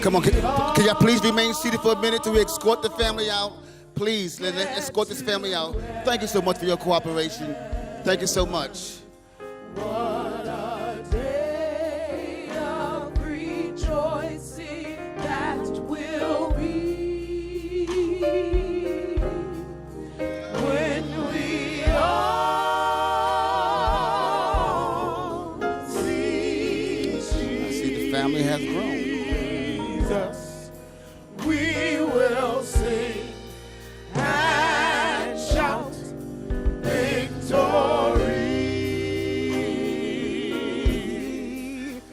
Come on, can y'all please remain seated for a minute till we escort the family out? Please, let's escort this family out. Thank you so much for your cooperation. Thank you so much. What a day of rejoicing. has grown. Jesus, we will sing and shout victory.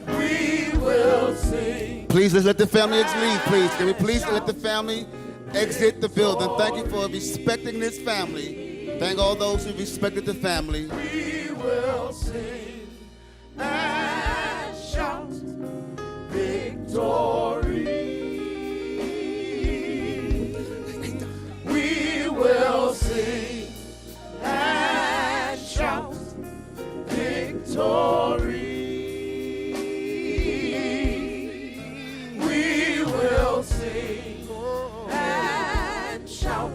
We will sing. Please, let's let the family leave, please. Can we please let the family exit the building? Thank you for respecting this family. Thank all those who respected the family. We will sing and shout victory. We will sing and shout victory. We will sing and shout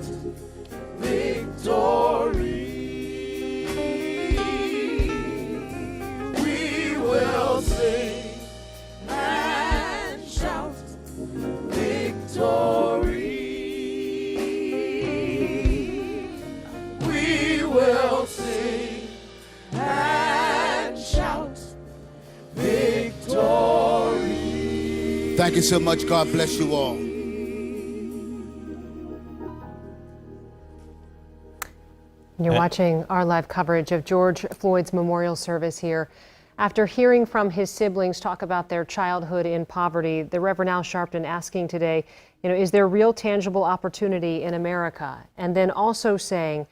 victory. We will sing and shout victory. We will sing and shout victory. Thank you so much. God bless you all. You're watching our live coverage of George Floyd's memorial service here. After hearing from his siblings talk about their childhood in poverty, the Reverend Al Sharpton asking today, is there real tangible opportunity in America? And then also saying,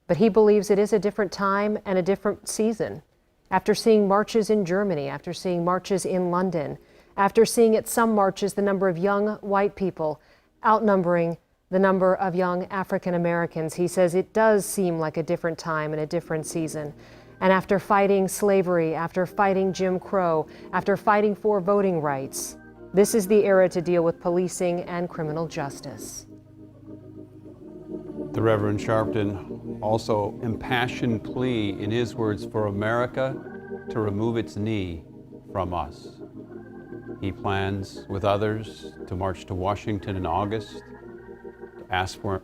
but he believes it is a different time and a different season. After seeing marches in Germany, after seeing marches in London, after seeing at some marches the number of young white people outnumbering the number of young African Americans, he says it does seem like a different time and a different season. And after fighting slavery, after fighting Jim Crow, after fighting for voting rights, this is the era to deal with policing and criminal justice. The Reverend Sharpton also impassioned plea, in his words, for America to remove its knee from us. He plans, with others, to march to Washington in August, ask for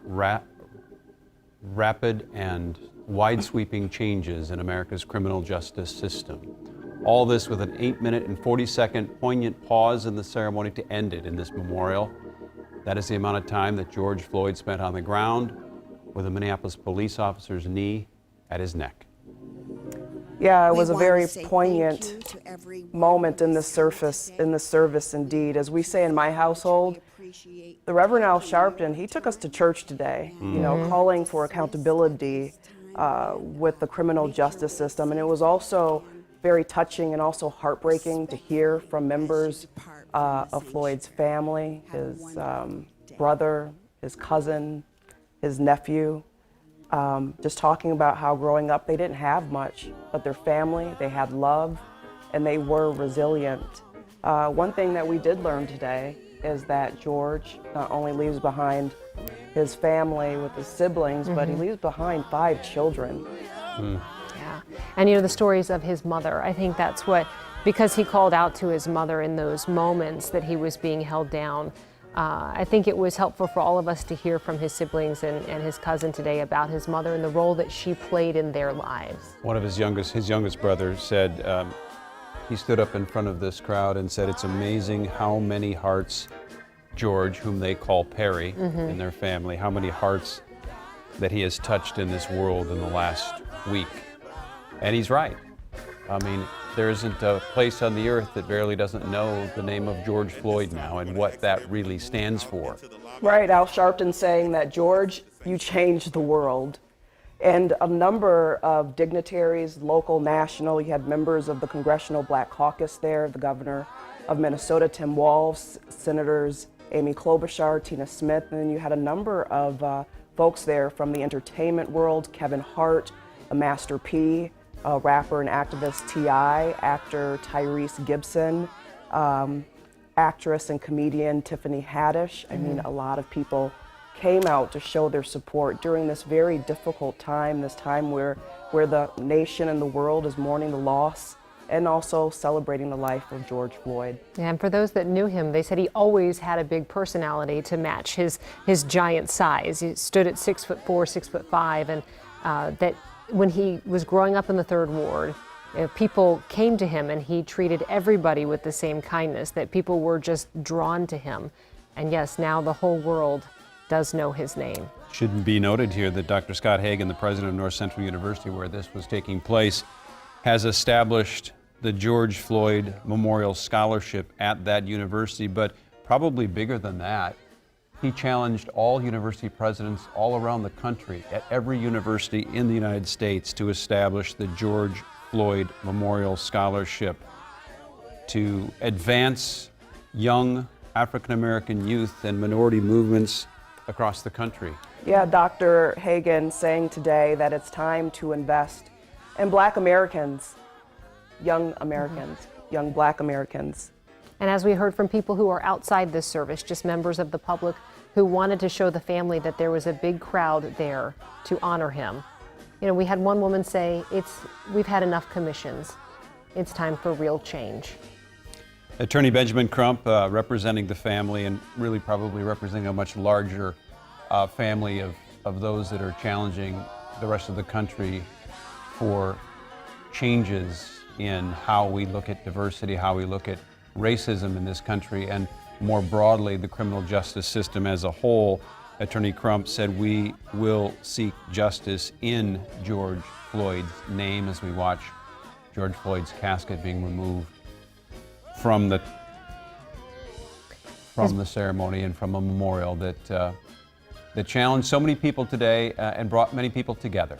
rapid and wide-sweeping changes in America's criminal justice system. All this with an 8-minute and 40-second poignant pause in the ceremony to end it in this memorial. That is the amount of time that George Floyd spent on the ground with a Minneapolis police officer's knee at his neck. Yeah, it was a very poignant moment in the service indeed. As we say in my household, the Reverend Al Sharpton, he took us to church today, calling for accountability with the criminal justice system. And it was also very touching and also heartbreaking to hear from members of Floyd's family, his brother, his cousin, his nephew, just talking about how growing up they didn't have much, but their family, they had love, and they were resilient. One thing that we did learn today is that George not only leaves behind his family with his siblings, but he leaves behind 5 children. Yeah, and the stories of his mother, I think that's what, because he called out to his mother in those moments that he was being held down, I think it was helpful for all of us to hear from his siblings and his cousin today about his mother and the role that she played in their lives. One of his youngest brother said, he stood up in front of this crowd and said, it's amazing how many hearts George, whom they call Perry in their family, how many hearts that he has touched in this world in the last week. And he's right. I mean, there isn't a place on the earth that barely doesn't know the name of George Floyd now and what that really stands for. Right, Al Sharpton saying that, George, you changed the world. And a number of dignitaries, local, national, you had members of the Congressional Black Caucus there, the governor of Minnesota, Tim Walz, Senators Amy Klobuchar, Tina Smith, and then you had a number of folks there from the entertainment world, Kevin Hart, Master P, rapper and activist T.I., actor Tyrese Gibson, actress and comedian Tiffany Haddish. I mean, a lot of people came out to show their support during this very difficult time, this time where the nation and the world is mourning the loss and also celebrating the life of George Floyd. And for those that knew him, they said he always had a big personality to match his giant size. He stood at 6'4", 6'5", and that when he was growing up in the Third Ward, People came to him and he treated everybody with the same kindness, that people were just drawn to him. And yes, now the whole world does know his name. Should be noted here that Dr. Scott Hagin, the president of North Central University, where this was taking place, has established the George Floyd Memorial Scholarship at that university, but probably bigger than that, he challenged all university presidents all around the country, at every university in the United States, to establish the George Floyd Memorial Scholarship to advance young African American youth and minority movements across the country. Yeah, Dr. Hagin saying today that it's time to invest in Black Americans, young Americans, young Black Americans. And as we heard from people who are outside this service, just members of the public who wanted to show the family that there was a big crowd there to honor him. You know, we had one woman say, we've had enough commissions. It's time for real change. Attorney Benjamin Crump, representing the family and really probably representing a much larger family of those that are challenging the rest of the country for changes in how we look at diversity, how we look at racism in this country, and more broadly, the criminal justice system as a whole. Attorney Crump said we will seek justice in George Floyd's name as we watch George Floyd's casket being removed from the ceremony and from a memorial that challenged so many people today and brought many people together.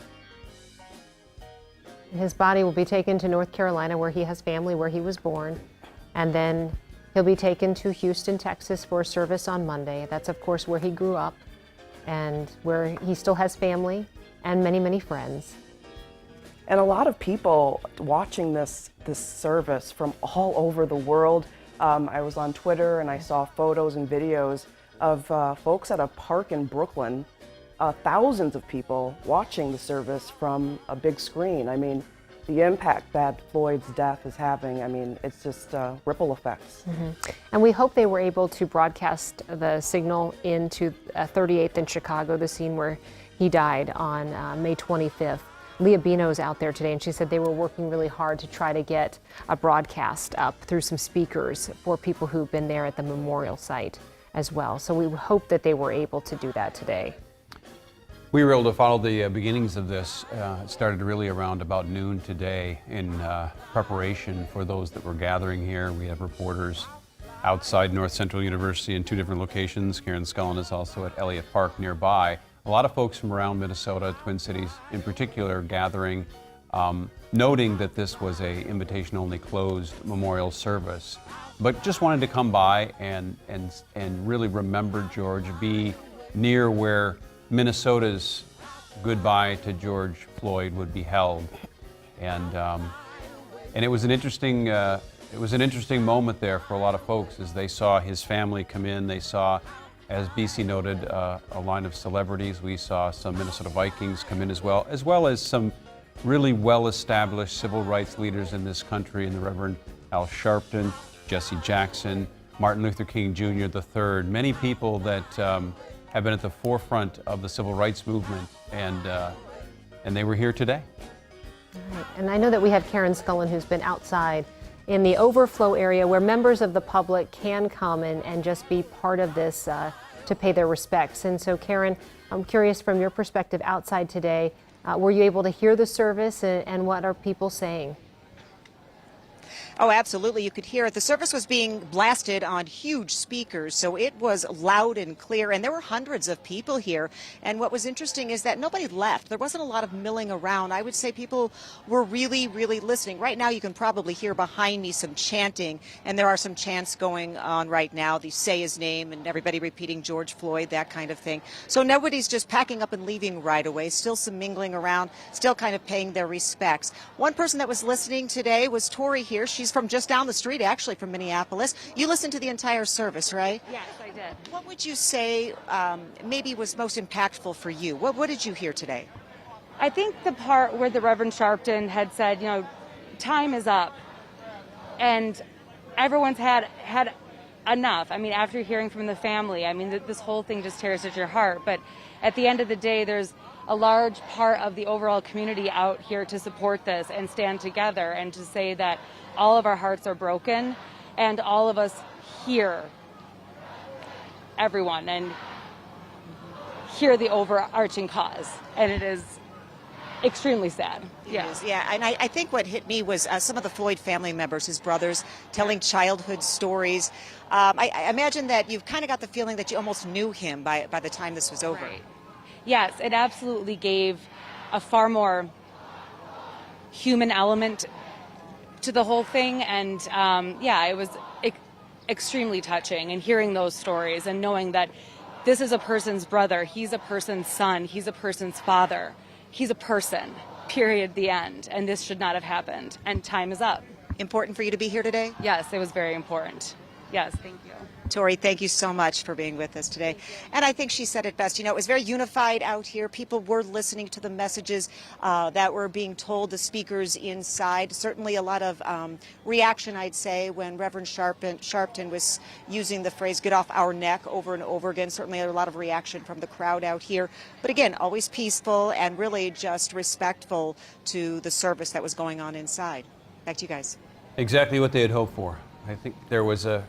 His body will be taken to North Carolina, where he has family, where he was born, and then he'll be taken to Houston, Texas for a service on Monday. That's, of course, where he grew up and where he still has family and many, many friends. And a lot of people watching this service from all over the world. I was on Twitter and I saw photos and videos of folks at a park in Brooklyn, thousands of people watching the service from a big screen. I mean, the impact that Floyd's death is having, I mean, it's just ripple effects. Mm-hmm. And we hope they were able to broadcast the signal into 38th in Chicago, the scene where he died on May 25th. Leah Bino's out there today, and she said they were working really hard to try to get a broadcast up through some speakers for people who've been there at the memorial site as well. So we hope that they were able to do that today. We were able to follow the beginnings of this. It started really around about noon today in preparation for those that were gathering here. We have reporters outside North Central University in two different locations. Karen Scullin is also at Elliott Park nearby. A lot of folks from around Minnesota, Twin Cities in particular, gathering, noting that this was a invitation-only closed memorial service, but just wanted to come by and really remember George, be near where Minnesota's goodbye to George Floyd would be held, and it was an interesting moment there for a lot of folks as they saw his family come in. They saw, as BC noted, a line of celebrities. We saw some Minnesota Vikings come in as well as some really well-established civil rights leaders in this country, in the Reverend Al Sharpton, Jesse Jackson, Martin Luther King Jr. III, many people that have been at the forefront of the civil rights movement, and they were here today. All right. And I know that we have Karen Scullin, who's been outside in the overflow area where members of the public can come and just be part of this to pay their respects. And so, Karen, I'm curious from your perspective outside today, were you able to hear the service, and what are people saying? Oh, absolutely. You could hear it. The service was being blasted on huge speakers, so it was loud and clear, and there were hundreds of people here. And what was interesting is that nobody left. There wasn't a lot of milling around. I would say people were really, really listening. Right now, you can probably hear behind me some chanting, and there are some chants going on right now. They say his name and everybody repeating George Floyd, that kind of thing. So nobody's just packing up and leaving right away. Still some mingling around, still kind of paying their respects. One person that was listening today was Tori here. She's from just down the street, actually, from Minneapolis. You listened to the entire service, right? Yes, I did. What would you say maybe was most impactful for you? What did you hear today? I think the part where the Reverend Sharpton had said, you know, time is up, and everyone's had enough. I mean, after hearing from the family, I mean, this whole thing just tears at your heart. But at the end of the day, there's a large part of the overall community out here to support this and stand together and to say that all of our hearts are broken and all of us hear everyone and hear the overarching cause. And it is extremely sad. Yeah, and I think what hit me was some of the Floyd family members, his brothers, telling childhood stories. I imagine that you've kind of got the feeling that you almost knew him by the time this was over. Right. Yes, it absolutely gave a far more human element to the whole thing. And yeah, it was extremely touching. And hearing those stories and knowing that this is a person's brother, he's a person's son, he's a person's father. He's a person, period, the end. And this should not have happened. And time is up. Important for you to be here today? Yes, it was very important. Yes, thank you. Tori, thank you so much for being with us today. And I think she said it best. You know, it was very unified out here. People were listening to the messages that were being told, the speakers inside. Certainly a lot of reaction, I'd say, when Reverend Sharpton was using the phrase, get off our neck, over and over again. Certainly a lot of reaction from the crowd out here. But again, always peaceful and really just respectful to the service that was going on inside. Back to you guys. Exactly what they had hoped for. I think there was a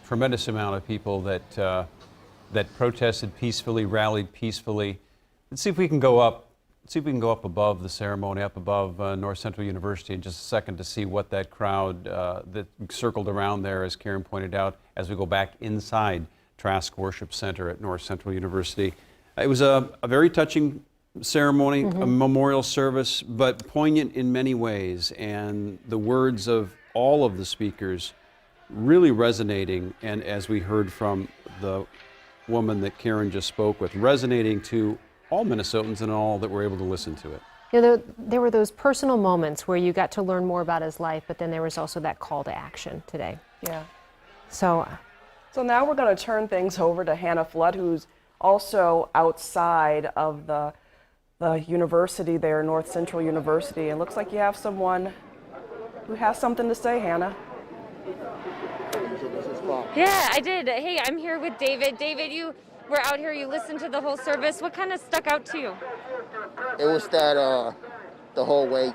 tremendous amount of people that that protested peacefully, rallied peacefully. Let's see if we can go up. See if we can go up above the ceremony, up above North Central University in just a second to see what that crowd that circled around there, as Karen pointed out, as we go back inside Trask Worship Center at North Central University. It was a very touching ceremony, a memorial service, but poignant in many ways, and the words of all of the speakers really resonating, and as we heard from the woman that Karen just spoke with, resonating to all Minnesotans and all that were able to listen to it. You know, there were those personal moments where you got to learn more about his life, but then there was also that call to action today. Yeah. So now we're going to turn things over to Hannah Flood, who's also outside of the university there, North Central University. It looks like you have someone who has something to say, Hannah. Yeah, I did. Hey, I'm here with David. David, you were out here, you listened to the whole service. What kind of stuck out to you? It was that the whole wait,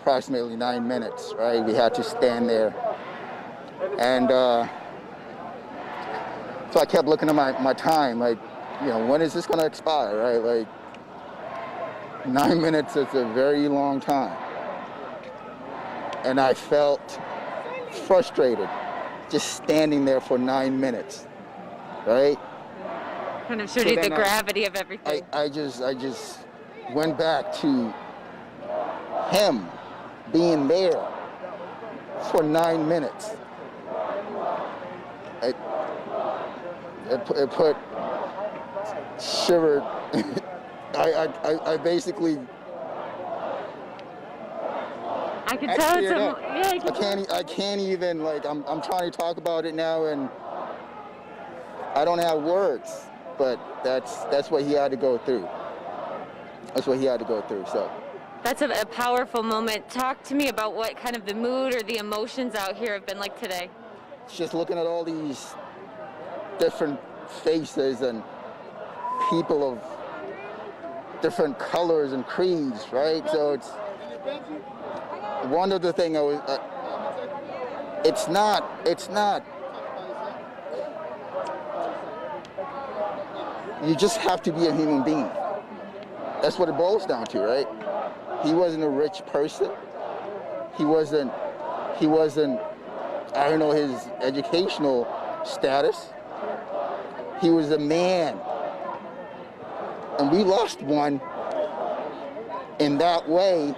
approximately 9 minutes, right? We had to stand there. And so I kept looking at my time, like, you know, when is this going to expire, right? Like, 9 minutes is a very long time. And I felt frustrated just standing there for 9 minutes, right? Kind of showed you the gravity of everything. I just went back to him being there for 9 minutes. It put shivered. I basically. I can tell it's I can't even, like, I'm trying to talk about it now and I don't have words, but that's what he had to go through. That's what he had to go through, so. That's a powerful moment. Talk to me about what kind of the mood or the emotions out here have been like today. Just looking at all these different faces and people of different colors and creeds, right? So it's one other thing it's not you just have to be a human being. That's what it boils down to, right? He wasn't a rich person. He wasn't I don't know his educational status. He was a man. And we lost one in that way.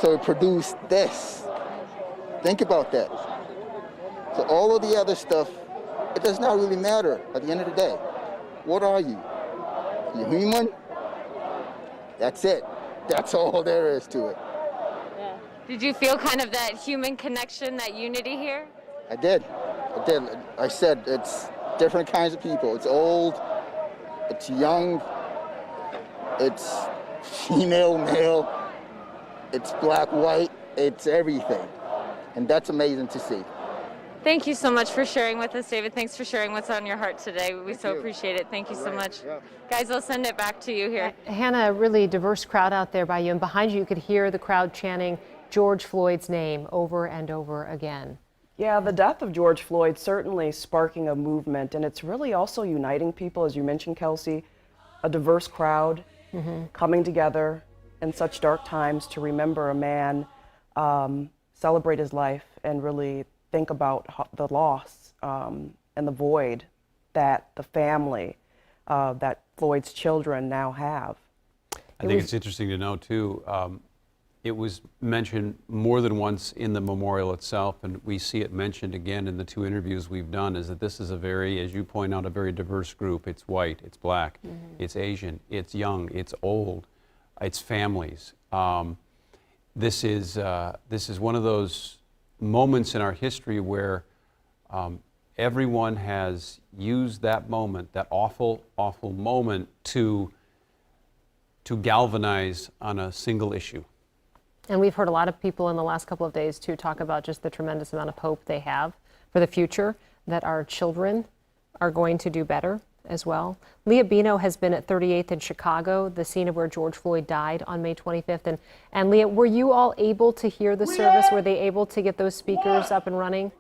So it produced this. Think about that. So all of the other stuff, it does not really matter at the end of the day. What are you? You human? That's it. That's all there is to it. Yeah. Did you feel kind of that human connection, that unity here? I did. I said it's different kinds of people. It's old, it's young, it's female, male, it's black, white, it's everything. And that's amazing to see. Thank you so much for sharing with us, David. Thanks for sharing what's on your heart today. We so appreciate it. Thank you so much. Yeah. Guys, I'll send it back to you here. Hannah, a really diverse crowd out there by you, and behind you could hear the crowd chanting George Floyd's name over and over again. Yeah, the death of George Floyd certainly sparking a movement, and it's really also uniting people, as you mentioned, Kelsey, a diverse crowd coming together in such dark times to remember a man, celebrate his life, and really think about the loss and the void that the family, that Floyd's children now have. I think it's interesting to know, too, it was mentioned more than once in the memorial itself, and we see it mentioned again in the two interviews we've done, is that this is a very, as you point out, a very diverse group. It's white, it's black, it's Asian, it's young, it's old, it's families. This is one of those moments in our history where everyone has used that moment, that awful, awful moment, to galvanize on a single issue. And we've heard a lot of people in the last couple of days, too, talk about just the tremendous amount of hope they have for the future, that our children are going to do better as well. Leah Bino has been at 38th in Chicago, the scene of where George Floyd died on May 25th. And Leah, were you all able to hear the service? Were they able to get those speakers up and running?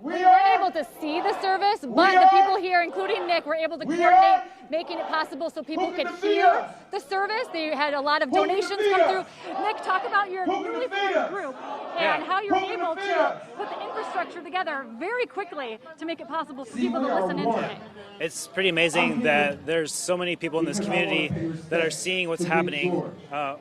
We weren't able to see the service, but the people here, including Nick, were able to coordinate, making it possible so people could hear the service. They had a lot of donations come through. Nick, talk about your newly formed group and how you're able to put the infrastructure together very quickly to make it possible for people to listen in today. It's pretty amazing that there's so many people in this community that are seeing what's happening,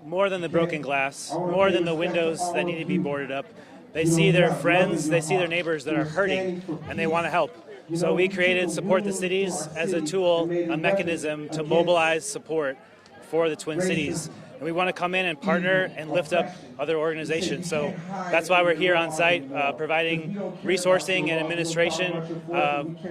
more than the broken glass, more than the windows that need to be boarded up. They see their friends, they see their neighbors that are hurting, and they want to help. So we created Support the Cities as a tool, a mechanism to mobilize support for the Twin Cities. And we want to come in and partner and lift up other organizations. So that's why we're here on site, providing resourcing and administration,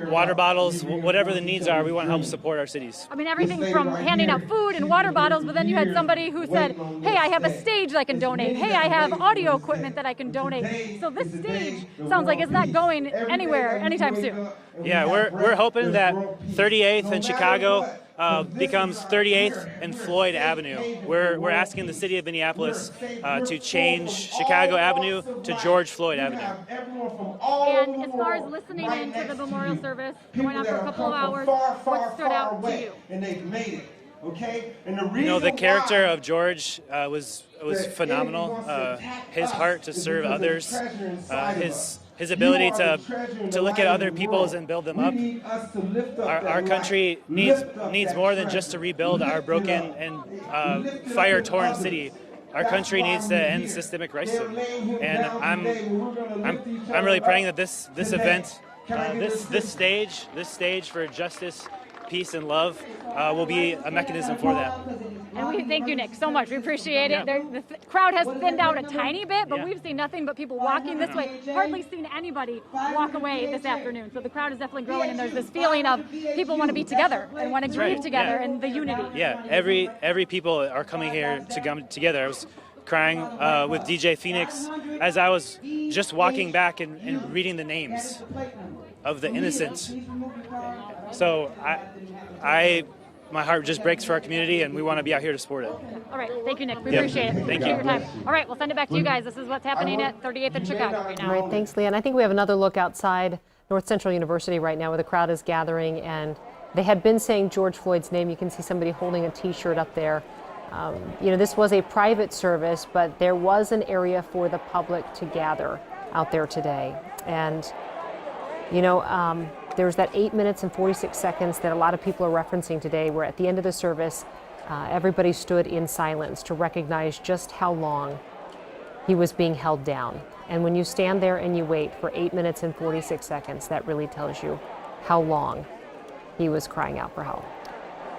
water bottles, whatever the needs are, we want to help support our cities. I mean, everything from handing out food and water bottles, but then you had somebody who said, hey, I have a stage that I can donate. Hey, I have audio equipment that I can donate. So this stage sounds like it's not going anywhere anytime soon. Yeah, we're hoping that 38th in Chicago becomes 38th and Floyd Avenue. We're asking the city of Minneapolis to change Chicago Avenue to George Floyd Avenue. And as far as listening into the memorial service, going on for a couple of hours, what stood out to you? You know, the character of George was phenomenal. His heart to serve others, his ability to look at other peoples and build them up. Our country needs more than just to rebuild our broken and fire-torn city. Our country needs to end systemic racism, and I'm really praying that this event, this stage for justice, peace, and love will be a mechanism for that. And we thank you, Nick, so much. We appreciate it. The crowd has thinned out a tiny bit, but we've seen nothing but people walking this way. Hardly seen anybody walk away this afternoon. So the crowd is definitely growing, and there's this feeling of people want to be together and want to grieve together and the unity. Yeah, every people are coming here to come together. I was crying with DJ Phoenix as I was just walking back and reading the names of the innocent. So my heart just breaks for our community, and we want to be out here to support it. All right, thank you, Nick. We appreciate it. Thank Appreciate you. your time. All right, we'll send it back to you guys. This is what's happening at 38th in Chicago right now. All right, thanks, Leah. And I think we have another look outside North Central University right now where the crowd is gathering, and they had been saying George Floyd's name. You can see somebody holding a T-shirt up there. You know, this was a private service, but there was an area for the public to gather out there today. And, you know, there's that 8 minutes and 46 seconds that a lot of people are referencing today, where at the end of the service, everybody stood in silence to recognize just how long he was being held down. And when you stand there and you wait for 8 minutes and 46 seconds, that really tells you how long he was crying out for help.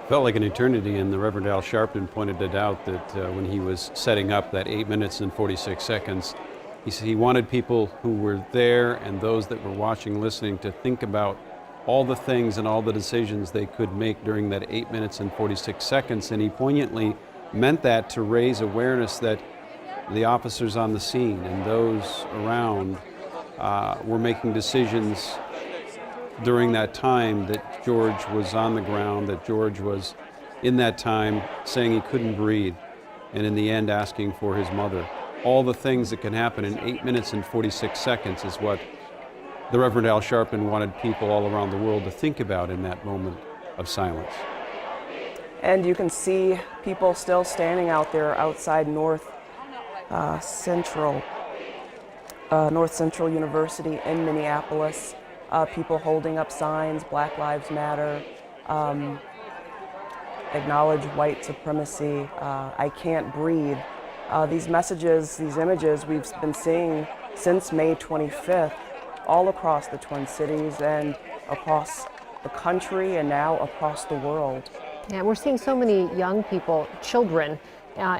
Felt like an eternity, and the Reverend Al Sharpton pointed it out that when he was setting up that 8 minutes and 46 seconds, he said he wanted people who were there and those that were watching, listening, to think about all the things and all the decisions they could make during that 8 minutes and 46 seconds. And he poignantly meant that to raise awareness that the officers on the scene and those around were making decisions during that time that George was on the ground, that George was in that time saying he couldn't breathe, and in the end asking for his mother. All the things that can happen in 8 minutes and 46 seconds is what the Reverend Al Sharpton wanted people all around the world to think about in that moment of silence. And you can see people still standing out there outside North Central University in Minneapolis. People holding up signs, Black Lives Matter, acknowledge white supremacy, I can't breathe. These messages, these images we've been seeing since May 25th all across the Twin Cities and across the country and now across the world. Yeah, we're seeing so many young people, children,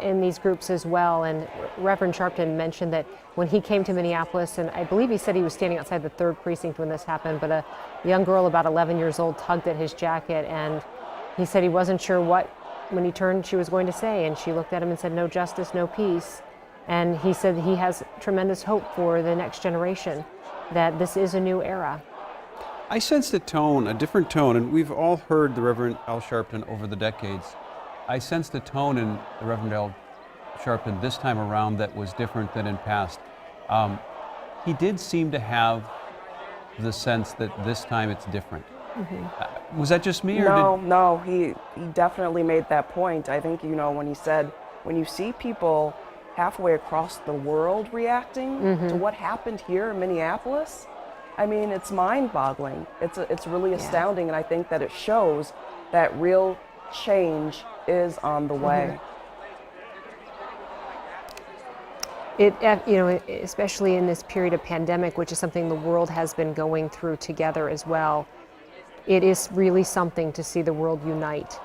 in these groups as well. And Reverend Sharpton mentioned that when he came to Minneapolis, and I believe he said he was standing outside the 3rd precinct when this happened, but a young girl about 11 years old tugged at his jacket, and he said he wasn't sure what, when he turned, she was going to say, and she looked at him and said, "No justice, no peace." And he said he has tremendous hope for the next generation, that this is a new era. I sensed a tone, a different tone, and we've all heard the Reverend Al Sharpton over the decades. I sensed a tone in the Reverend Al Sharpton this time around that was different than in past. He did seem to have the sense that this time it's different. Mm-hmm. Was that just me, or No, he definitely made that point. I think, you know, when he said, when you see people halfway across the world reacting to what happened here in Minneapolis, I mean, it's mind-boggling. It's really astounding, and I think that it shows that real change is on the way. It, you know, especially in this period of pandemic, which is something the world has been going through together as well, it is really something to see the world unite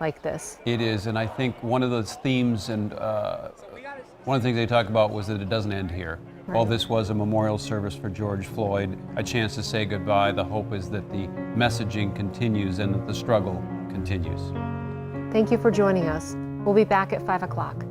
like this. It is, and I think one of those themes and one of the things they talk about was that it doesn't end here. Right. While this was a memorial service for George Floyd, a chance to say goodbye, the hope is that the messaging continues and that the struggle continues. Thank you for joining us. We'll be back at 5 o'clock.